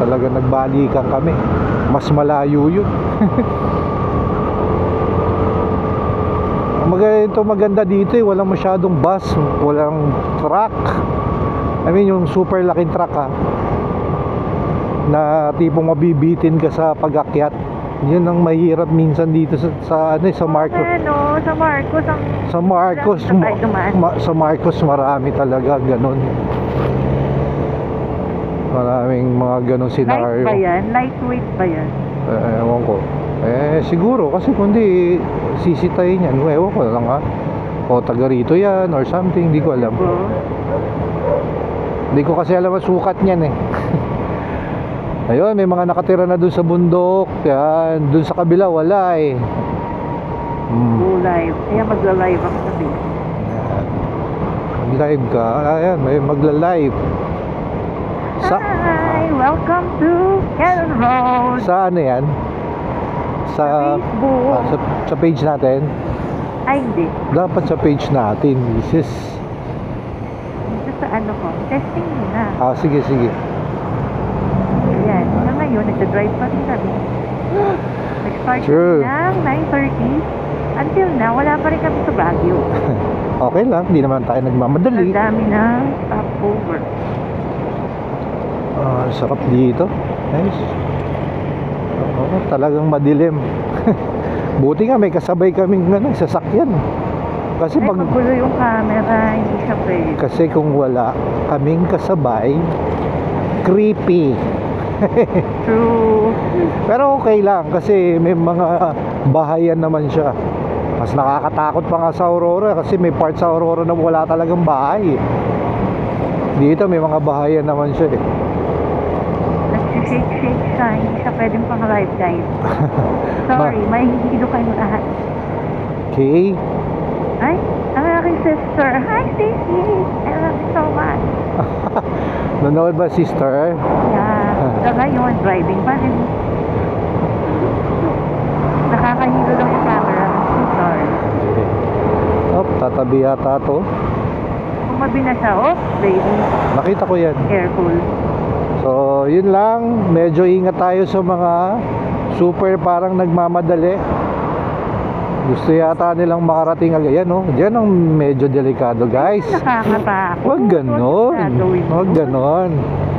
Talaga nagbalikan kami. Mas malayo yun. Maganda dito eh. Walang masyadong bus, walang truck. I mean yung super laking truck na tipong mabibitin ka sa pag-akyat. Yun ang mahirap minsan dito sa Marcos. Sa Marcos. Sa Marcos marami talaga ganun. Maraming mga ganun scenario. Light ba yan? Lightweight ba yan? Ewan ko. Siguro kasi kundi sisitayin yan. Ewan ko lang o taga rito yan or something. Hindi ko alam. Hindi ko kasi alam ang sukat niyan eh. Ayun, may mga nakatira na dun sa bundok. Yan, dun sa kabila wala eh. Go live. Kaya magla-live ako sabi. Mag-live ka. Ayan, may magla-live. Hi! Welcome to Cannon Road. Sa yan? Sa Facebook. sa page natin? Ay, hindi. Dapat sa page natin. This is... Dito sa ko. Testing muna. Sige. Ayan. Ngayon, nagda-drive pa rin kami. Nag-start ng 9:30. Until now, wala pa rin kami sa Baguio. Okay lang, hindi naman tayo nagmamadali. Ang dami ng stopover. Sarap dito. Nice. Talagang madilim. Buti nga may kasabay kaming sasakyan. Kasi Ay, magulo yung camera, hindi siya pwede. Kasi kung wala kaming kasabay, creepy. True. Pero okay lang kasi may mga bahayan naman siya. Mas nakakatakot pa nga sa Aurora kasi may part sa Aurora na wala talagang bahay. Dito may mga bahayan naman siya eh. Nag-shake siya, hindi siya pwedeng pang live guide. Sorry, may hihilo kayong lahat. Okay. Ay, ang aking sister. Hi, Stacy! I love you so much. Nanood ba, sister? Yeah. So ngayon, driving pa rin. Nakakahilo lang yung camera. I'm sorry. Oh, tatabi yata to. Kumabi na siya. Oh, baby. Nakita ko yan. Careful. So, yun lang. Medyo ingat tayo sa mga super parang nagmamadali. Gusto yata nilang makarating agad. Yan, oh. Diyan ang medyo delikado, guys. Nakakatakot. Huwag ganon. Huwag ganon.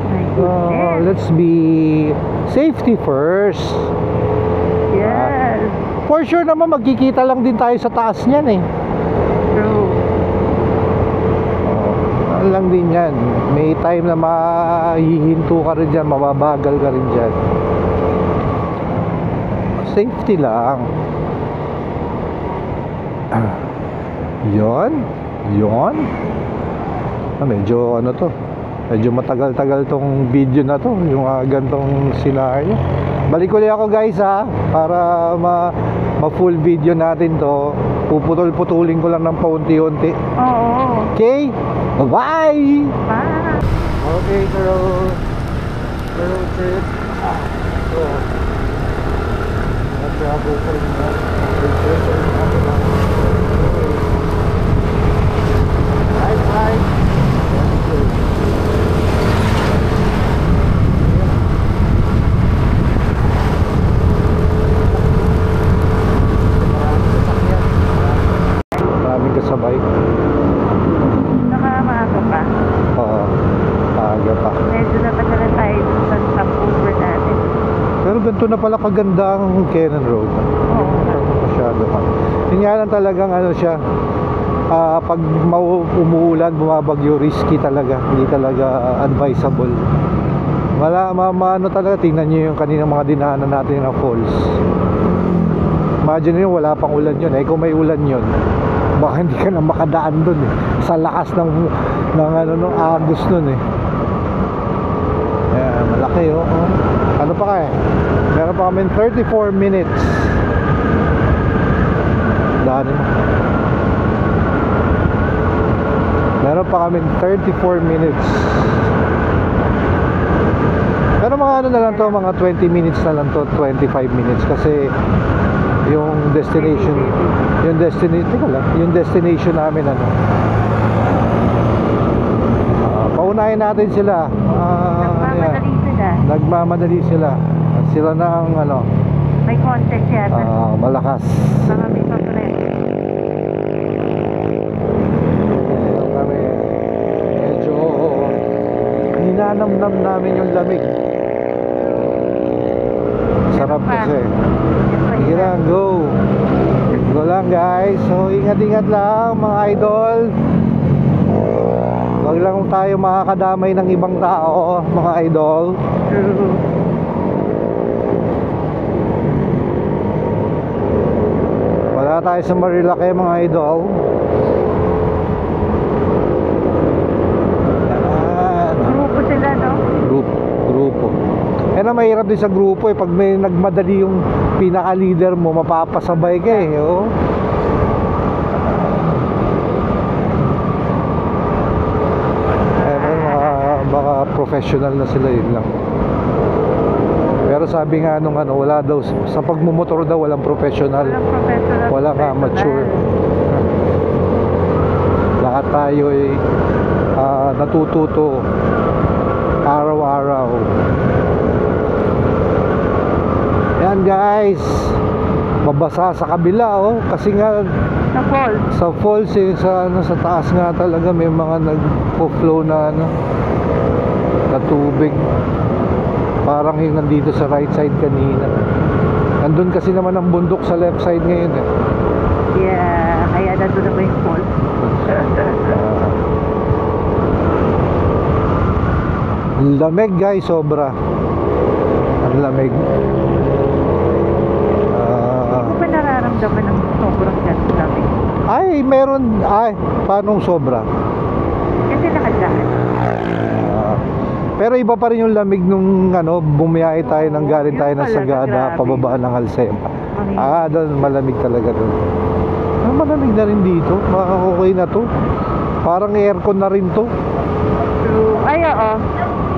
My goodness. Let's be safety first. Yes. For sure naman, magkikita lang din tayo sa taas niyan eh. True. Ano lang din yan. May time na mahihinto ka rin dyan, mababagal ka rin dyan. Safety lang. Yon. Medyo ano to, medyo matagal-tagal tong video na to, yung gantong scenario. Balik ulit ako guys ha, para ma-full video natin to. Puputol-putulin ko lang ng paunti-unti. Oo. Okay, bye-bye. Bye. Okay, girl trip. So nag-travel ko rin na. Bye. Maraming kasabay. Nakamaga pa. Oo, aga pa. Medyo natagalan tayo dun sa stopover natin. Pero ganito na pala kaganda ang Cannon Road. Oo. Masyado pa. Yun nga lang talagang ano siya, pag umuulan, bumabagyo, risky talaga. Hindi talaga advisable. Ano talaga, tingnan nyo yung kanina mga dinaanan natin na falls. Imagine nyo, wala pang ulan yun. Kung may ulan yun, baka hindi ka na makadaan dun eh. Sa lakas ng agos nun eh. Ayan, malaki oh. Ano pa kaya? Meron pa kami 34 minutes. Daan mo. Meron pa kami 34 minutes. Pero mga ano na lang to, mga 20 minutes na lang to, 25 minutes kasi yung destination namin ano. Paunahin natin sila. Nagmamadali sila. Sila na ang ano. May contact yata. Malakas. Baka may papalit. Kami medyo ninanamnam namin yung lamig. Sarap kasi. Sige lang, go. Go lang guys. So ingat-ingat lang mga idol. Huwag lang tayo makakadamay ng ibang tao, mga idol. Wala tayo sa Marilake, mga idol. Grupo sila, no? Grupo. Na mahirap din sa grupo eh. Pag may nagmadali yung pinaka-leader mo, mapapasabay ka eh. Oh. Baka professional na sila, yun lang. Pero sabi nga nung ano, wala daw sa pagmumotor daw walang professional. Walang amateur. Lahat tayo ay natututo araw-araw. Yan guys, mabasa sa kabila oh, kasi nga sa falls eh, sa taas nga talaga may mga nagpo-flow na na tubig. Parang yung nandito sa right side kanina. Nandun kasi naman ang bundok sa left side ngayon eh. Yeah, kaya nandun na ba yung falls? Lamig guys, sobra. Ang lamig. Hindi ko pa nararamdaman nararamdaman ng sobrang lamig. Ay, meron. Ay, paano sobra? Kasi nakadaan. Pero iba pa rin yung lamig nung bumiyahe tayo ng galing tayo ng Yun pala, Sagada, grabe. pababa ng Alsema. Malamig. Doon malamig talaga doon. Malamig na rin dito. Okay na to. Parang aircon na rin to. True. Ay, oo.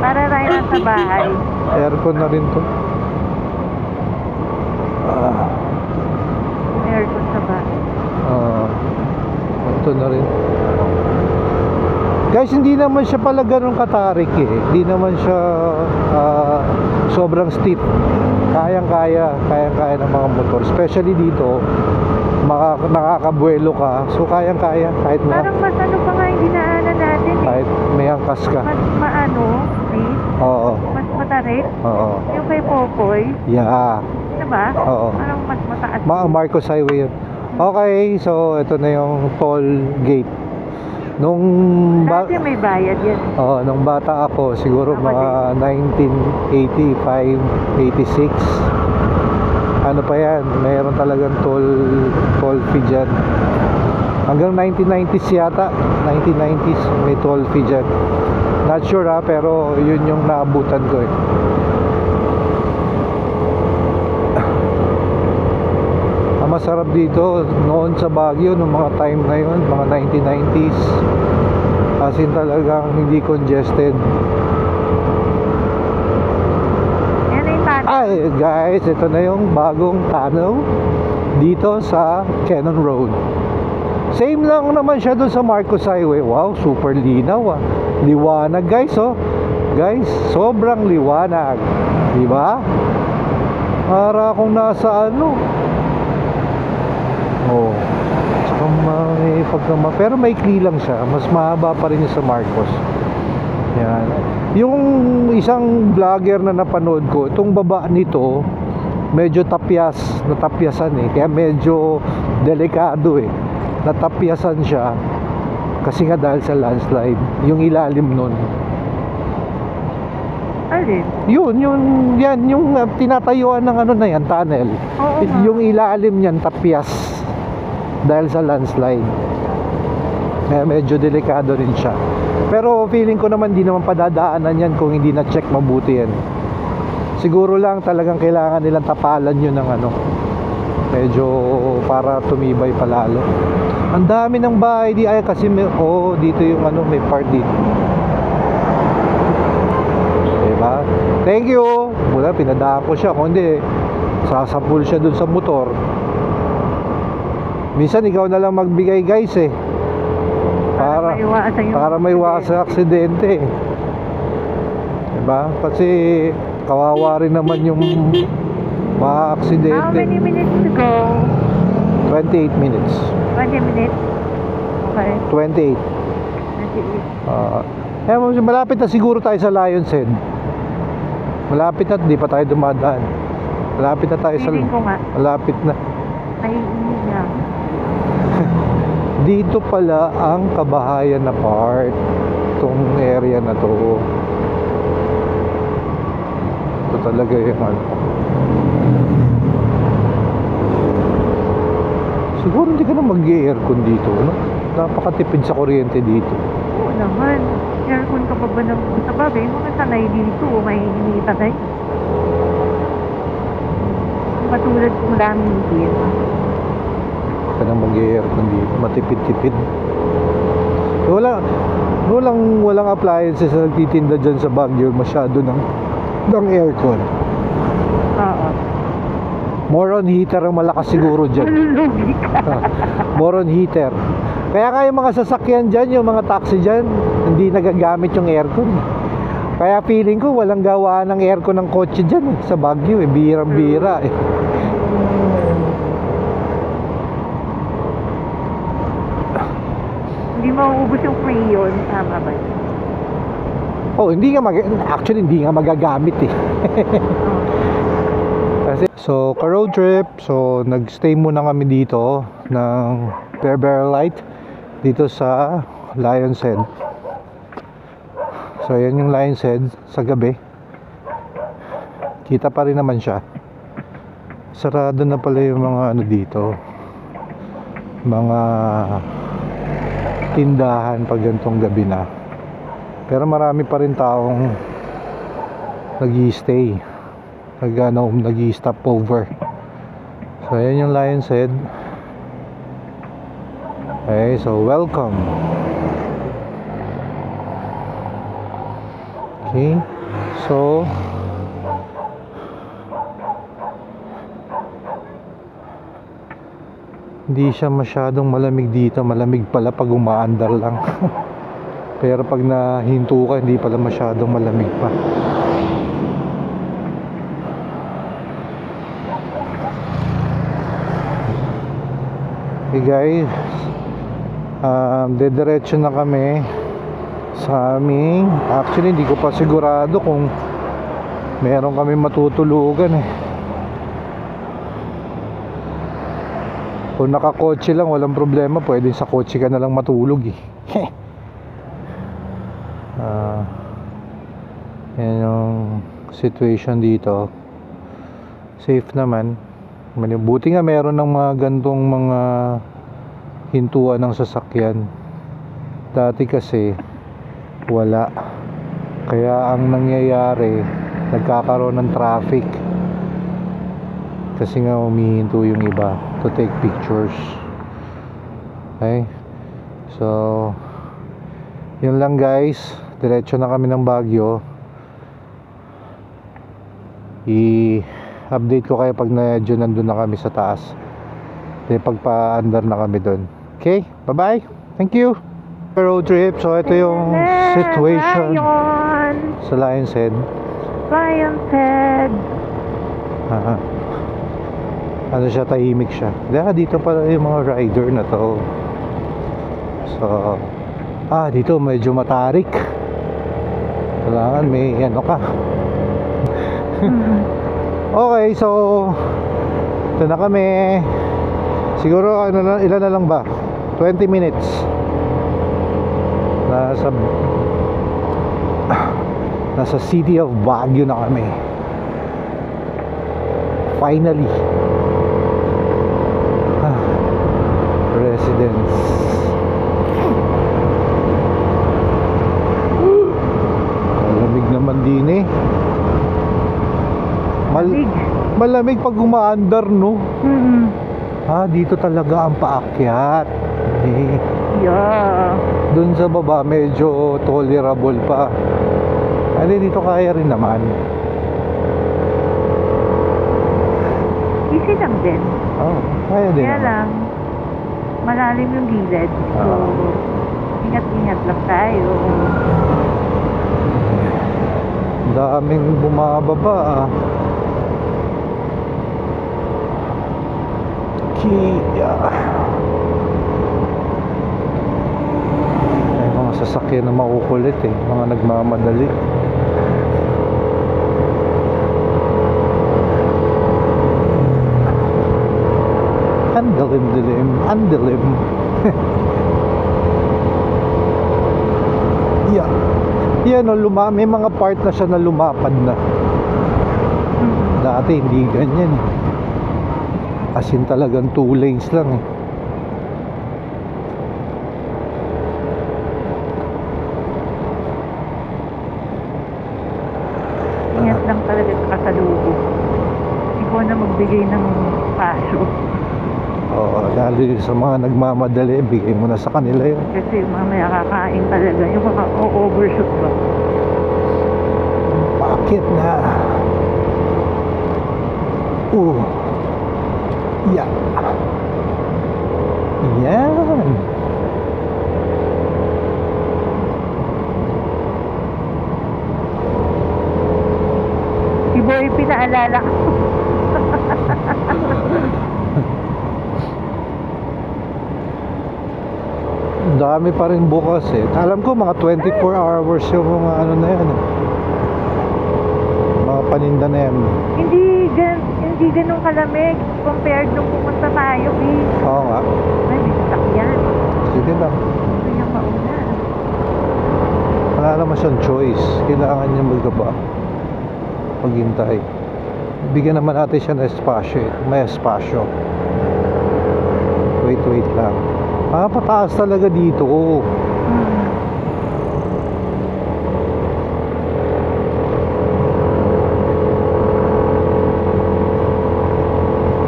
Para tayo nasa bahay. Aircon na rin to. Aircon sa bahay. Ito na rin. Guys, hindi naman siya pala ganun katarik eh. Hindi naman siya sobrang steep. Kayang-kaya ng mga motor. Especially dito, nakakabuelo ka. So kayang-kaya kahit Parang mas ano pa nga yung dinaanan natin eh. kahit may angkas ka. Mas please. Oo. Mas matarik. Oo. Yung kay Popoy. Yeah. Diba? Oo. Parang mas mataas. Marcos Highway yun. Okay, so ito na yung toll gate. Nung Dati may bayad yan. nung bata ako, siguro Ako mga 1985, 86. Ano pa yan, mayroon talagang toll fee dyan. Hanggang 1990s yata, 1990s may toll fee dyan. Not sure pero yun yung naabutan ko eh. Ang masarap dito noon sa Baguio, nung mga time na yun, mga 1990s. As in talagang hindi congested. Yan na yung tunnel. Ay guys, ito na yung bagong tunnel dito sa Cannon Road. Same lang naman siya dun sa Marcos Highway. Wow, super linaw liwanag guys guys, sobrang liwanag, diba? Para akong nasa saka may pero maikli lang siya, mas mahaba pa rin yung sa Marcos. Yan. Yung isang vlogger na napanood ko, itong baba nito medyo natapyasan eh, kaya medyo delikado eh. Natapyasan siya kasi nga dahil sa landslide, yung ilalim nun. Alin? Yung tinatayuan ng na yan, tunnel. Oo nga. Yung ilalim niyan tapyas dahil sa landslide. Kaya medyo delikado rin siya. Pero feeling ko naman di naman padadaanan yan kung hindi na-check mabuti yan. Siguro lang talagang kailangan nilang tapalan yun ng medyo para tumibay palalo. Ang dami ng bahay kasi dito yung may part dito. Diba? Thank you. Wala, pinadaan ko siya. Kung hindi, sasapul siya dun sa motor. Minsan ikaw na lang magbigay guys eh. Para may iwasan aksidente. Diba? Kasi kawawa rin naman yung mga aksidente. How many minutes to go? 28 minutes. 20 minutes? Okay. 28. 28. Malapit na siguro tayo sa Lion's Head. Malapit na, di pa tayo dumadaan. Malapit na tayo Feeling ko nga. Malapit na. Naiinig na. Dito pala ang Kabahayan na part. Itong area na to. Ito talaga yung siguro hindi ka na mag-aircon dito, no? Napakatipid sa kuryente dito. Oo naman. Aircon ka pa ba ng sabagay? Mga sanay dito, may hinita na yun. Patulad kong daming din. Ka na mag-aircon dito, matipid-tipid. Walang appliances na nagtitinda dyan sa Baguio masyado ng aircon. Oo. More on heater ang malakas siguro dyan. Malulugi ka. More on heater. Kaya nga yung mga sasakyan dyan, yung mga taxi dyan, hindi nagagamit yung aircon. Kaya feeling ko walang gawaan ng aircon ng kotse dyan sa Baguio eh. Birang-bira eh. Hindi mauubos yung freon. Tama ba? Actually hindi nga magagamit eh. So, ka-road trip. So, nag-stay muna kami dito ng Bear Light dito sa Lion's Head. So, yan yung Lion's Head sa gabi. Kita pa rin naman siya. Sarado na pala yung mga dito. mga tindahan pag gantong gabi na. Pero marami pa rin taong nag-i-stay, nag-i-stop over. So ayan yung Lion's Head. Okay, so welcome. Okay, so hindi siya masyadong malamig dito. Malamig pala pag umaandar lang. Pero pag nahinto ka, hindi pala masyadong malamig pa. Okay guys, dediretso na kami sa aming, actually hindi ko pa sigurado kung meron kami matutulugan eh. Kung nakakotse lang, walang problema, pwede sa kotse ka na lang matulog eh. Yan yung situation dito. Safe naman. Buti nga meron ng mga gantong mga hintuan ng sasakyan. Dati kasi wala. Kaya ang nangyayari, nagkakaroon ng traffic kasi nga humihinto yung iba to take pictures. Okay, so yun lang guys, diretso na kami ng Baguio. I-update ko kayo pag medyo nandun na kami sa taas, then pagpa-under na kami dun. Okay, bye bye, thank you. Road trip. So ito yung situation sa Lion's Head. Lion's Head. Ano siya, tahimik siya. Dito pala yung mga rider na to. So dito medyo matarik. Kailangan may ano ka. Okay, so ito na kami. Siguro ilan na lang ba? 20 minutes. Nasa city of Baguio na kami. Finally. Residence. Malamig naman din eh. Malamig pag umaandar, no? Dito talaga ang paakyat. Yeah. Doon sa baba medyo tolerable pa. Dito kaya rin naman. Easy lang din. Kaya din Kaya naman. lang, malalim yung gilid. So, ingat-ingat lang tayo. Daming bumababa Kaya may mga sasakyan na makukulit eh, mga nagmamadali. Andilim. Yeah. Yan may mga part na siya na lumapad na. Dati hindi ganyan eh. As in talagang 2 lanes lang eh. Ingat lang talaga sa kasalubong. Ikaw na magbigay ng paso. Lalo sa mga nagmamadali, bigay mo na sa kanila yun. Kasi mamaya kakain talaga yung mga overshoot ba. Bakit na? Yeah. Yan. Si Boy, pinaalala ko. Dami pa rin bukas eh. Alam ko mga 24 hours yung mga ano na yan eh. Mga paninda na yan. Hindi ganun kalamig compared nung pumunta tayo eh. Oo nga. Ay, may sasakyan. Sige lang. Gusto niya mauna. Wala naman siyang choice. Kailangan niya magaba. Maghintay. Bigyan naman natin siya ng espasyo eh. May espasyo. Wait lang. Pataas talaga dito.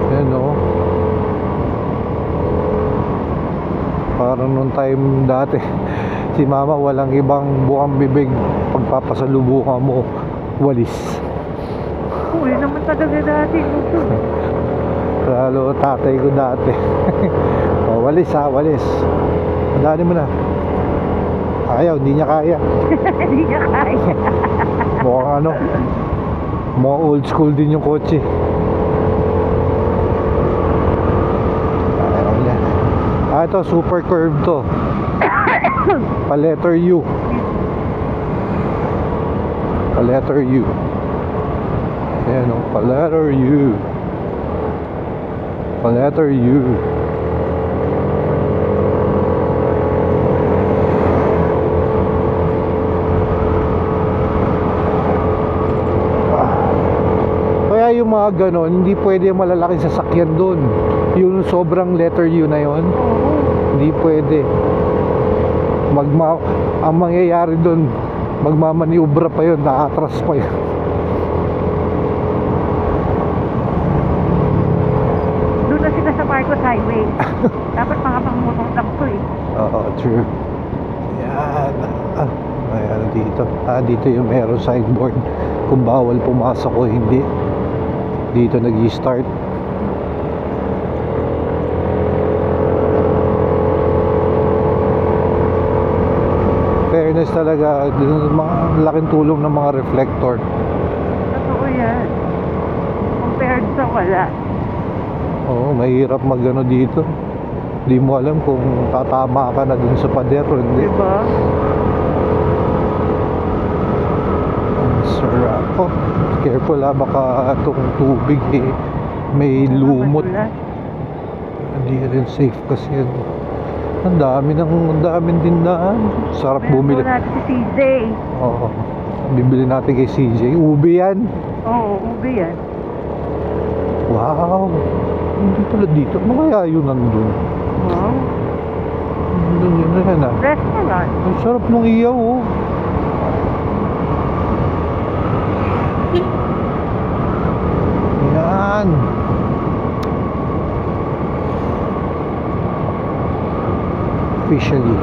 Ayan o. Parang nung time dati, si mama walang ibang bukang bibig. Pagpapasalubungan mo, walis. Uy, naman talaga dati. Lalo tatay ko dati. Walis ha, walis. Madali mo na. Ayaw, hindi niya kaya. Hindi niya kaya. Mukhang ano, mga old school din yung kotse. Ayaw niya. Ito, super curve to. Pa letter U. Pa letter U. Ayan o, pa letter U. Pa letter U. Kaya yung mga ganon, hindi pwede yung malalaking sasakyan doon. Yung sobrang letter U na yon, hindi pwede. Ang mangyayari doon, magmamaniubra pa yun, nakatras pa yun. Doon na sila sa Marcos Highway. Dapat mga pangmutong lang to eh. Oo, true. Yan. Ayan, dito. Dito yung meron signboard kung bawal pumasok o hindi. Dito nag-i-start. Fairness talaga, laking tulong ng mga reflector. Totoo yan. Compared sa wala. Oo, mahirap magano dito. Hindi mo alam kung tatama ka na dun sa pader o hindi. Diba? Sarap. Oh, careful ha, baka itong tubig may lumot. Madulas. Hindi rin safe kasi yan. Ang daming dindaan. Sarap bumili. Meron natin si CJ. Oo. Bibili natin kay CJ. Ube yan. Oo, ube yan. Wow. Hindi pala dito. Ano kaya yun nandun? Wow. Nandun yun na yan ah. Restaurant. Ang sarap nung iyaw oh. Yan. Officially.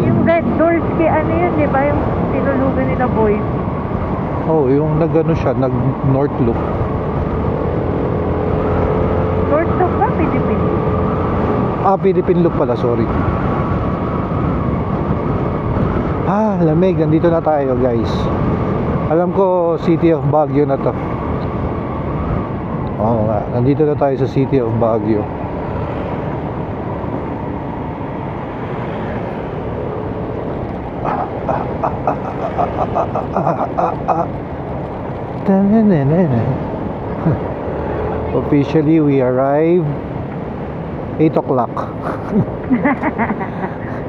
Yung red doors kay ano yun, di ba? Yung tinulugan nila boys. Oh, yung nagano siya, nag north loop. North of ba? Philippines. Philippine loop pala, sorry. Lamig, nandito na tayo guys. Alam ko City of Baguio na to. Oo nga, nandito na tayo sa City of Baguio. Officially we arrive 8 o'clock.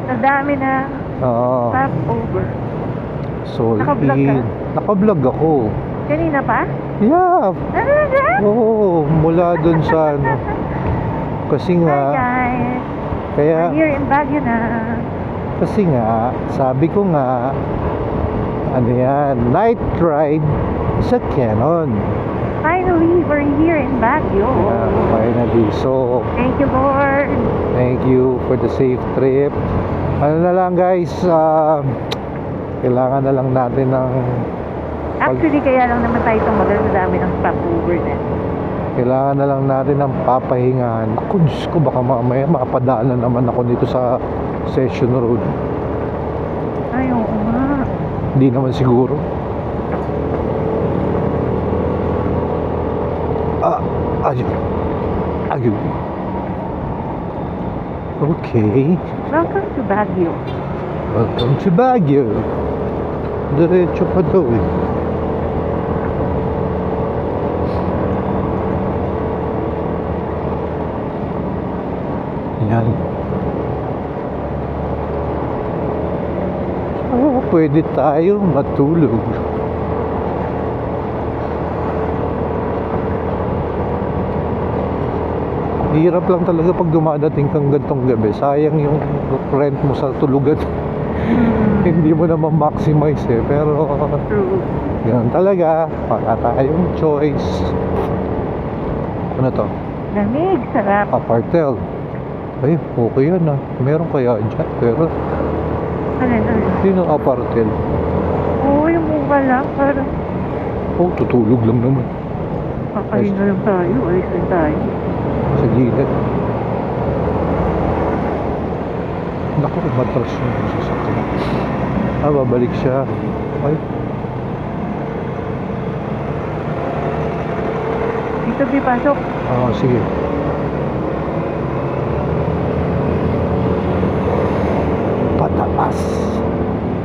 Ang dami na Oo. stopover. So, Naka-vlog ka? naka-vlog ako. Kanina pa? Yeah. Talaga? Oo, mula dun sa ano. Kasi Hi nga, guys. kaya, We're here in Baguio na. kasi nga, sabi ko nga, ano yan, night ride sa Canon. Finally, we're here in Baguio. Finally. So, Thank you, Lord. thank you for the safe trip. Ano na lang guys, kailangan na lang natin ng Actually, kaya lang naman tayo tumagal sa dami ng stopover na. kailangan na lang natin ng papahingahan. Ako, Diyos ko, baka mamaya mapadaan na naman ako dito sa Session Road. Ay, oo nga. Hindi naman siguro. Ayun. Okay. Welcome to Baguio. Welcome to Baguio. Diretso pa daw eh. Yan. Pwede tayo matulog. Mahirap lang talaga pag dumadating kang gantong gabi. Sayang yung rent mo sa tulugan. Hindi mo naman maximize eh. Pero True. ganun talaga. Wala tayong choice. Ano to? Lamig, sarap. Apartel. Ay, okay yan ah. Meron kaya dyan. Pero Ano? sino apartel? Oo, yung mukha lang. Parang Oh, tutulog lang naman. kakain na lang tayo. Alis lang tayo. Sa gilid. Naku, matras yung sasakyan. Babalik siya. Ay, Dito, pasok. sige. Pataas.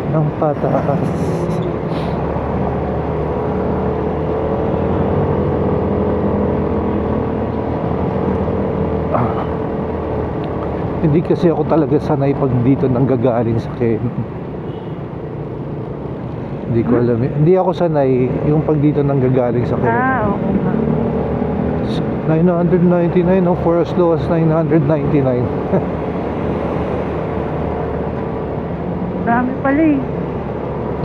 Ng pataas. Hindi kasi ako talaga sanay pag dito nang gagaling sa Quezon. Hindi ko alam. Hindi ako sanay yung pag dito nang gagaling sa Quezon. Oo nga. 999 no? For as low as 999. Dami pala eh.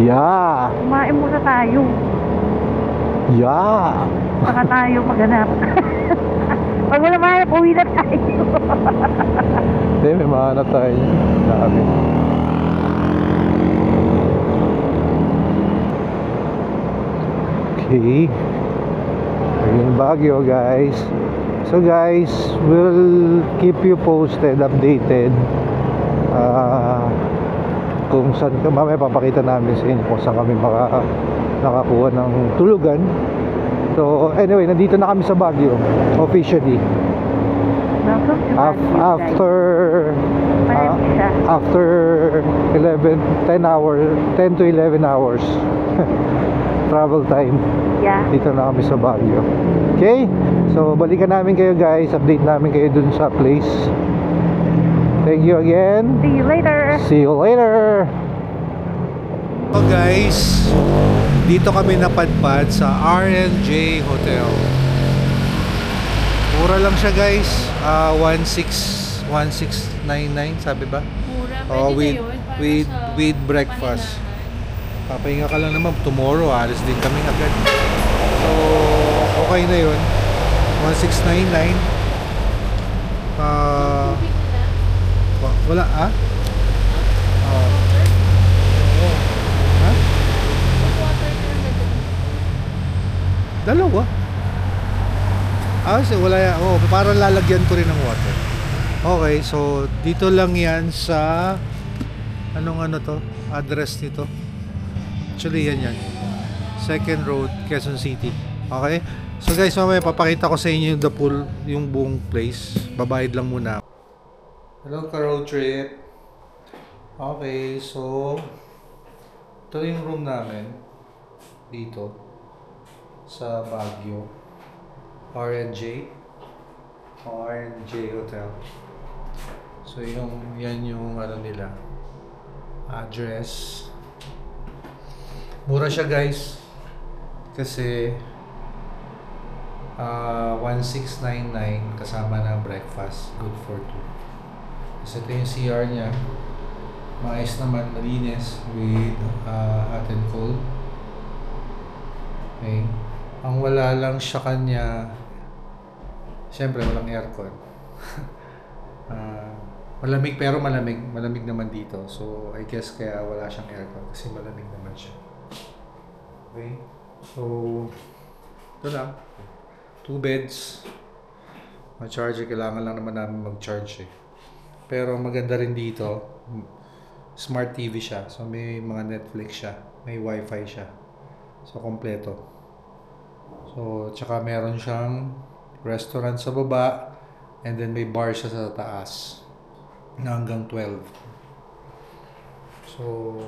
Yeah! Kumain muna tayo. Yeah! Saka tayo maghanap. Pag wala mahanap, uwi na tayo. Hindi, may mahanap tayo. Dami. Okay. Ayun, Baguio guys. So guys, we'll keep you posted, updated. Kung saan, mamaya papakita namin sa inyo kung saan kami nakakuha ng tulugan. So anyway, nandito na kami sa Baguio officially. Welcome to After after 10 to 11 hours travel time. Yeah. Dito na kami sa Baguio. Okay? So balikan namin kayo guys, update namin kayo dun sa place. Thank you again. See you later. See you later. So guys, dito kami napadpad sa RNJ Hotel. Mura lang siya guys. 1699 sabi ba? Mura. Oh, Pwede with na yun. Para with sa with breakfast. panginahan. Papahinga ka lang naman, tomorrow alis din kami agad. So okay na yun. 1699. Tubig nila. Wala ah? Oh. Water. Oo. Ha? Water na nandun. Dalawa. Kasi wala yan. Oh, parang lalagyan ko rin ng water. Okay, so dito lang yan sa anong ano to? Address nito. Actually yan. Second Road, Quezon City. Okay? So guys, mamaya papakita ko sa inyo the pool, yung buong place. Babayad lang muna. Hello ka road trip. Okay, so ito yung room namin dito sa Baguio. RNJ Hotel. So yan yung ano nila, address. Mura siya guys kasi 1699 kasama na breakfast, good for two. Kasi ito yung CR niya, maayos naman, malinis with hot and cold. Okay, ang wala lang siya kanya, syempre walang aircon. Malamig, pero malamig naman dito, so I guess kaya wala siyang aircon kasi malamig naman siya. Okay, so ito lang, 2 beds, ma-charge, kailangan lang naman namin mag-charge eh. Pero maganda rin dito, smart TV siya, so may mga Netflix siya, may wifi siya, so kompleto. So tsaka meron siyang restaurant sa baba, and then may bar siya sa taas na hanggang 12. So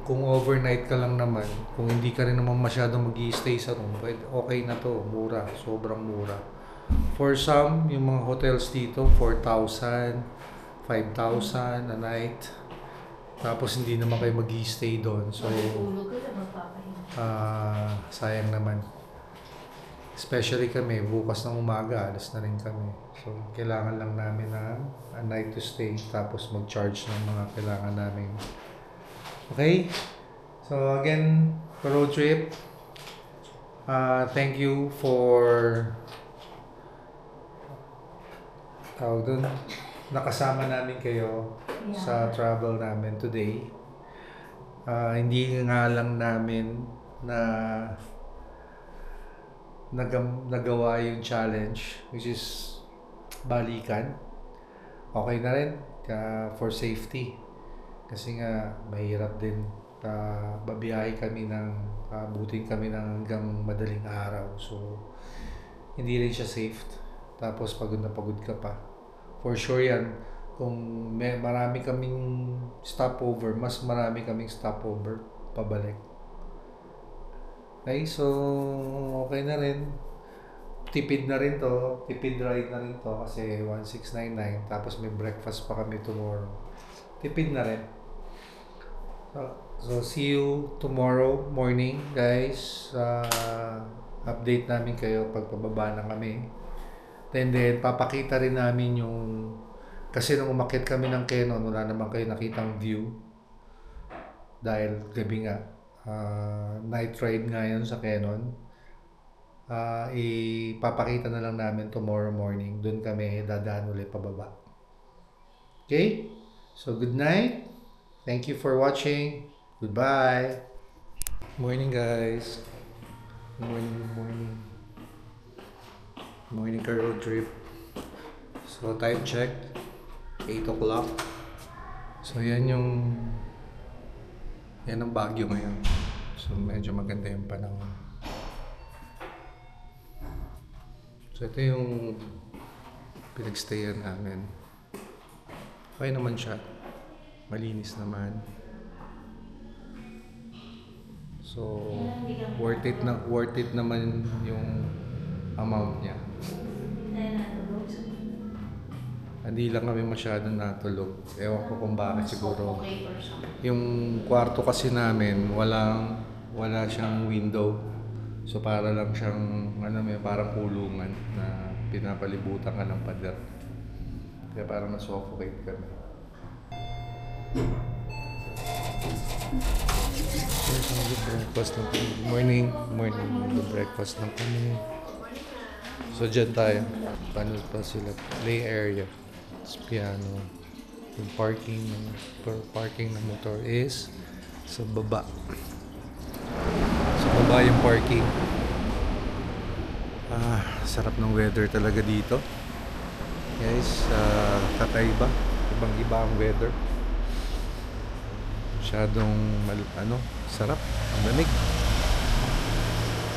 kung overnight ka lang naman, kung hindi ka rin naman masyadong mag-i-stay sa room, okay na to, mura, sobrang mura. For some, yung mga hotels dito, 4,000, 5,000 a night. Tapos hindi naman kayo mag-i-stay doon. So sayang naman. Especially kami, bukas ng umaga, alas na rin kami. So, kailangan lang namin ng a night to stay, tapos mag-charge ng mga kailangan namin. Okay? So, again, for road trip, thank you for tawag dun, nakasama namin kayo sa travel namin today. Hindi nga lang namin na nagawa yung challenge, which is balikan. Okay na rin for safety. Kasi nga mahirap din. Babiyahe kami butin kami ng hanggang madaling araw. So, hindi rin siya safe. Tapos pagod na pagod ka pa. For sure yan. Kung marami kaming stopover, mas marami kaming stopover pabalik. Okay, so okay na rin. Tipid na rin to. Tipid ride na rin to kasi 1699. Tapos may breakfast pa kami tomorrow. Tipid na rin. So see you tomorrow morning, guys. Update namin kayo pag pababa na kami. Then papakita rin namin yung kasi nung umakyat kami ng Kenon, wala naman kayo nakitang view. Dahil gabi nga. Night ride nga yun sa Kenon. Ipapakita na lang namin tomorrow morning. Doon kami dadaan ulit pababa. Okay? So good night. Thank you for watching. Goodbye. Morning guys. Morning. Morning ka road trip. So time check. 8 o'clock. So yan ang Baguio ngayon. So medyo maganda yung panahon. So ito yung pinagstayan namin. Okay naman siya. Malinis naman. So worth it naman yung amount niya. Hindi lang kami masyadong natulog. Ewan ko kung bakit siguro. Yung kwarto kasi namin, wala siyang window. So para lang siyang, parang kulungan na pinapalibutan ka ng pader. Kaya parang na-suffocate kami. Breakfast na kami. Morning. Breakfast na kami. So dyan tayo. Paano pa sila? Play area. Piano. Yung parking ng motor is sa baba. Sa baba yung parking. Sarap ng weather talaga dito. Guys, kakaiba. Ibang-iba ang weather. Masyadong sarap. Ang lamig.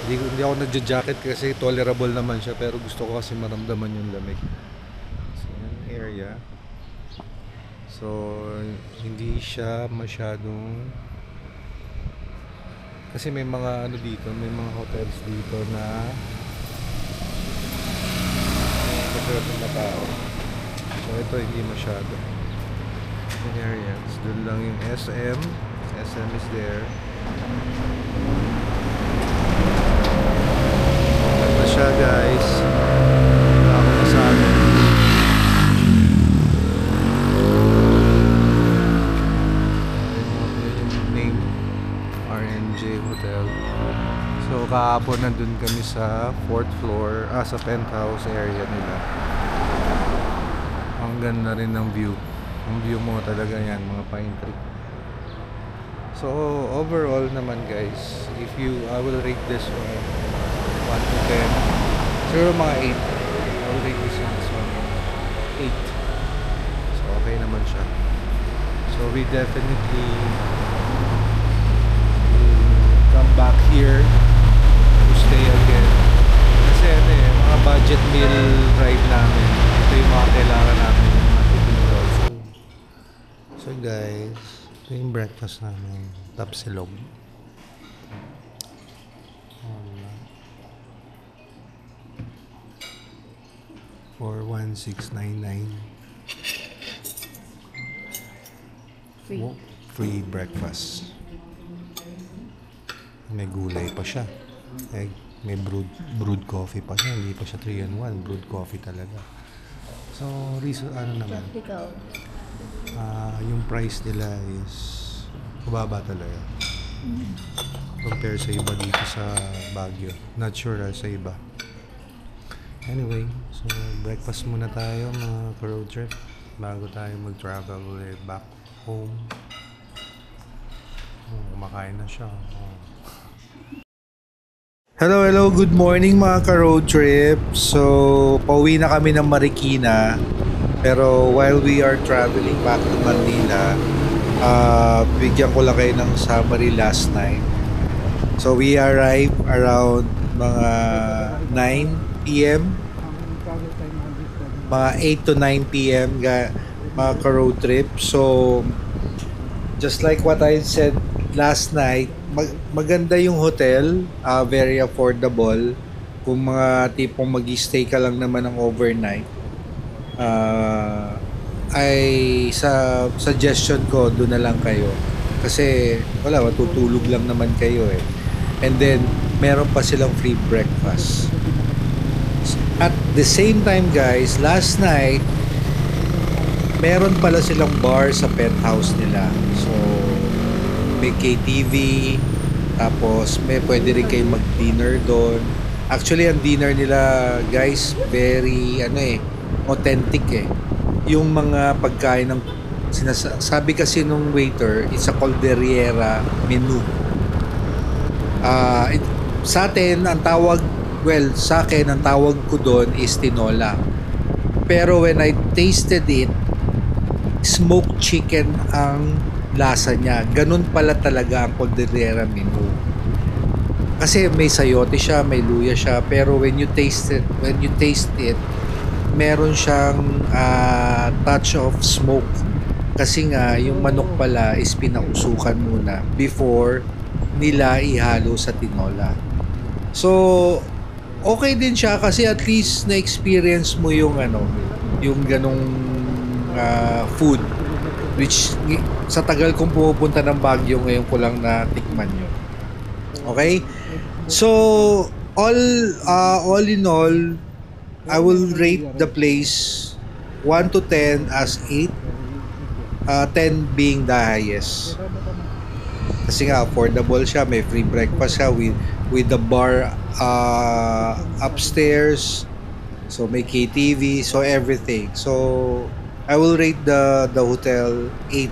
Hindi ako nagja-jacket kasi tolerable naman siya, pero gusto ko kasi maramdaman yung lamig. So, yung area. So, hindi siya masyadong kasi may mga may mga hotels dito na masyadong matao. So, ito hindi masyado. Yung areas. Doon lang yung SM. SM is there. Ganda siya guys. Ako na sa amin. Yung name RNJ Hotel. So kahapon nandun kami sa 4th floor, sa penthouse area nila. Ang ganda rin ng view. Ang view mo talaga yan, mga pine tree. So overall naman guys, I will rate this one 1 to 10. Siguro mga 8. I will rate this one 8. So okay naman siya. So we definitely will come back here to stay again. Kasi mga budget meal ride namin. Ito yung mga kailangan namin. So guys, ito yung breakfast namin. Tapsilog. For 1699. Free breakfast. May gulay pa siya. Egg. May brewed coffee pa siya. Hindi pa siya 3-in-1. Brewed coffee talaga. So, reason, ano naman, Ikaw. yung price nila is mababa talaga. Compare sa iba dito sa Baguio. Not sure sa iba. Anyway, so breakfast muna tayo mga road trip bago tayo mag-travel ulit back home. Kumakain na siya. Hello, good morning mga ka-road trip. So, pauwi na kami ng Marikina. Pero while we are traveling back to Manila, bigyan ko lang kayo ng summary last night. So, we arrived around mga 9 p.m. Mga 8 to 9 p.m. Mga ka-road trip. So, just like what I said last night, maganda yung hotel, very affordable. Kung mga tipong mag-stay ka lang naman ng overnight, ay sa suggestion ko, doon na lang kayo. Kasi wala, matutulog lang naman kayo eh. And then, meron pa silang free breakfast. At the same time guys, last night, meron pala silang bar sa penthouse nila. So, may KTV, tapos may pwede rin kayo mag-dinner doon. Actually, ang dinner nila guys, very authentic eh. Yung mga pagkain ng sabi kasi nung waiter, it's a Calderiera menu. Sa atin, sa akin, ang tawag ko doon is tinola. Pero when I tasted it, smoked chicken ang lasa niya. Ganun pala talaga ang Calderiera menu. Kasi may sayote siya, may luya siya, pero when you taste it, meron siyang touch of smoke. Kasi nga, yung manok pala is pinausukan muna before nila ihalo sa tinola. So, okay din siya kasi at least na-experience mo yung ganong food, which sa tagal kong pumupunta ng Baguio, ngayon ko lang natikman yun. Okay? So, all in all, I will rate the place 1 to 10 as 8. 10 being the highest. Kasi nga affordable siya, may free breakfast siya with the bar upstairs. So may KTV, so everything. So I will rate the hotel 8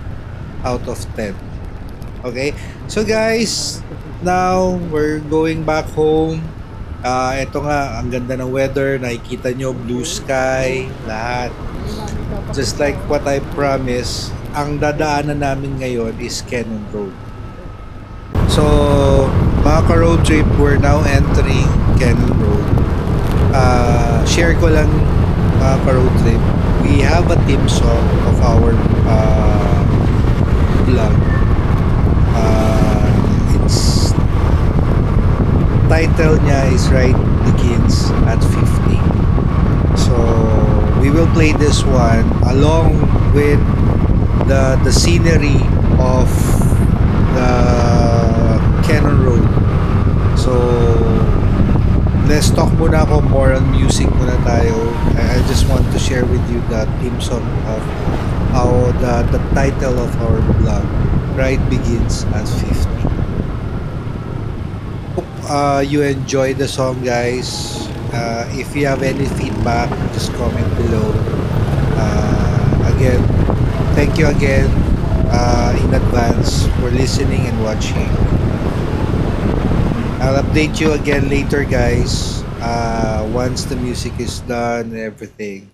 out of 10. Okay? So guys, now we're going back home. Ito nga, ang ganda ng weather, nakikita nyo, blue sky, lahat. Just like what I promised, ang dadaanan namin ngayon is Cannon Road. So, mga ka-road trip, we're now entering Cannon Road. Share ko lang, mga ka-road trip, we have a theme song of our vlog. It's title niya is Ride Begins at 50. So, we will play this one along with the scenery of the Cannon Road. So, let's talk muna ako more on music muna tayo. I just want to share with you the theme song of the title of our vlog, Ride Begins at 50. Hope you enjoy the song guys. If you have any feedback, just comment below. Again, thank you again in advance for listening and watching. I'll update you again later guys, once the music is done and everything.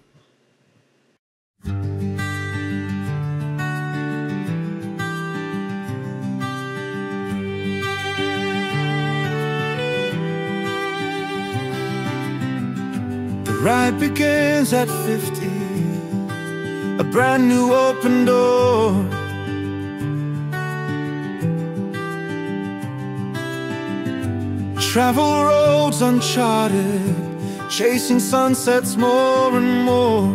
The ride begins at 50, a brand new open door. Travel roads uncharted, chasing sunsets more and more.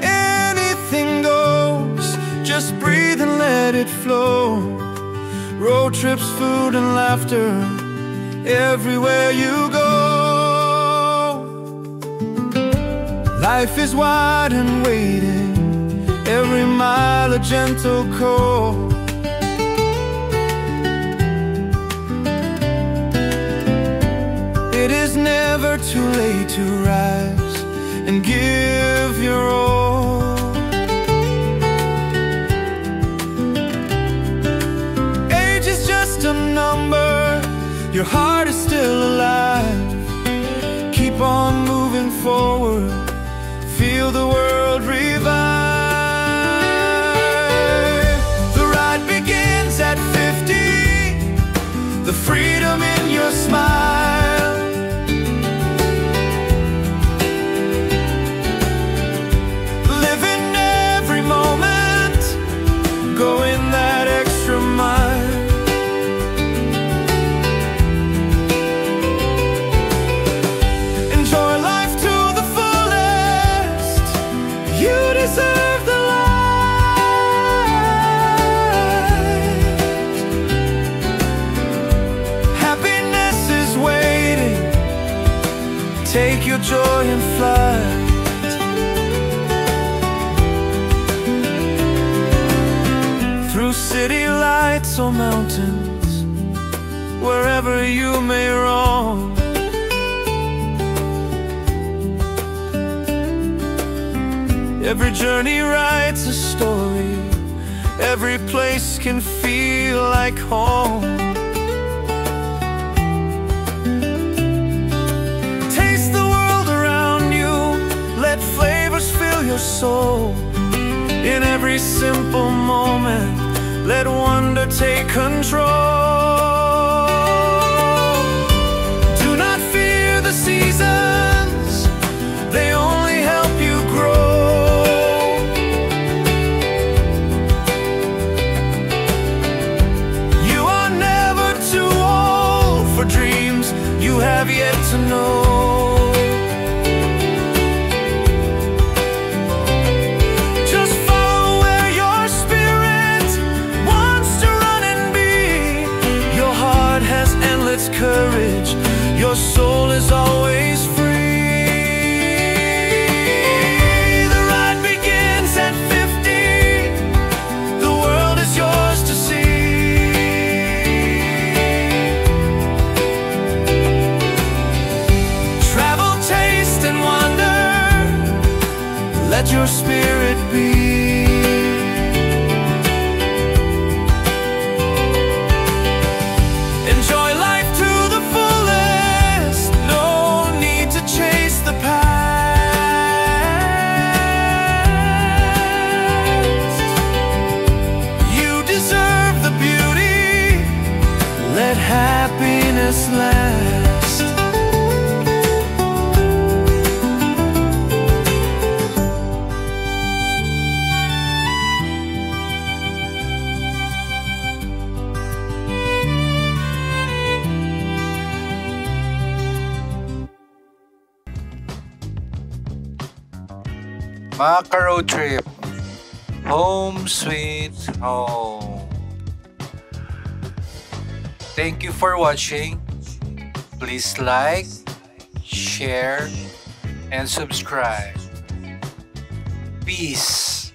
Anything goes, just breathe and let it flow. road trips, food and laughter, everywhere you go. Life is wide and waiting, every mile a gentle call. It is never too late to rise and give your all. Age is just a number, your heart is still alive. Keep on moving forward, feel the world revive. The ride begins at 50, the freedom in your smile. Living every moment, going that extra mile. Enjoy life to the fullest, you deserve the light. Happiness is waiting, take your joy and flight. Through city lights or mountains, wherever you may roam. Every journey writes a story, every place can feel like home. Taste the world around you, let flavors fill your soul. In every simple moment, let wonder take control. Do not fear the seasons, they only help you grow. You are never too old for dreams you have yet to know. Courage, your soul is always free. The ride begins at 50, the world is yours to see. Travel, taste and wonder, let your spirit be. Happiness last. Maka road trip, home sweet home. Thank you for watching. Please like, share, and subscribe. Peace.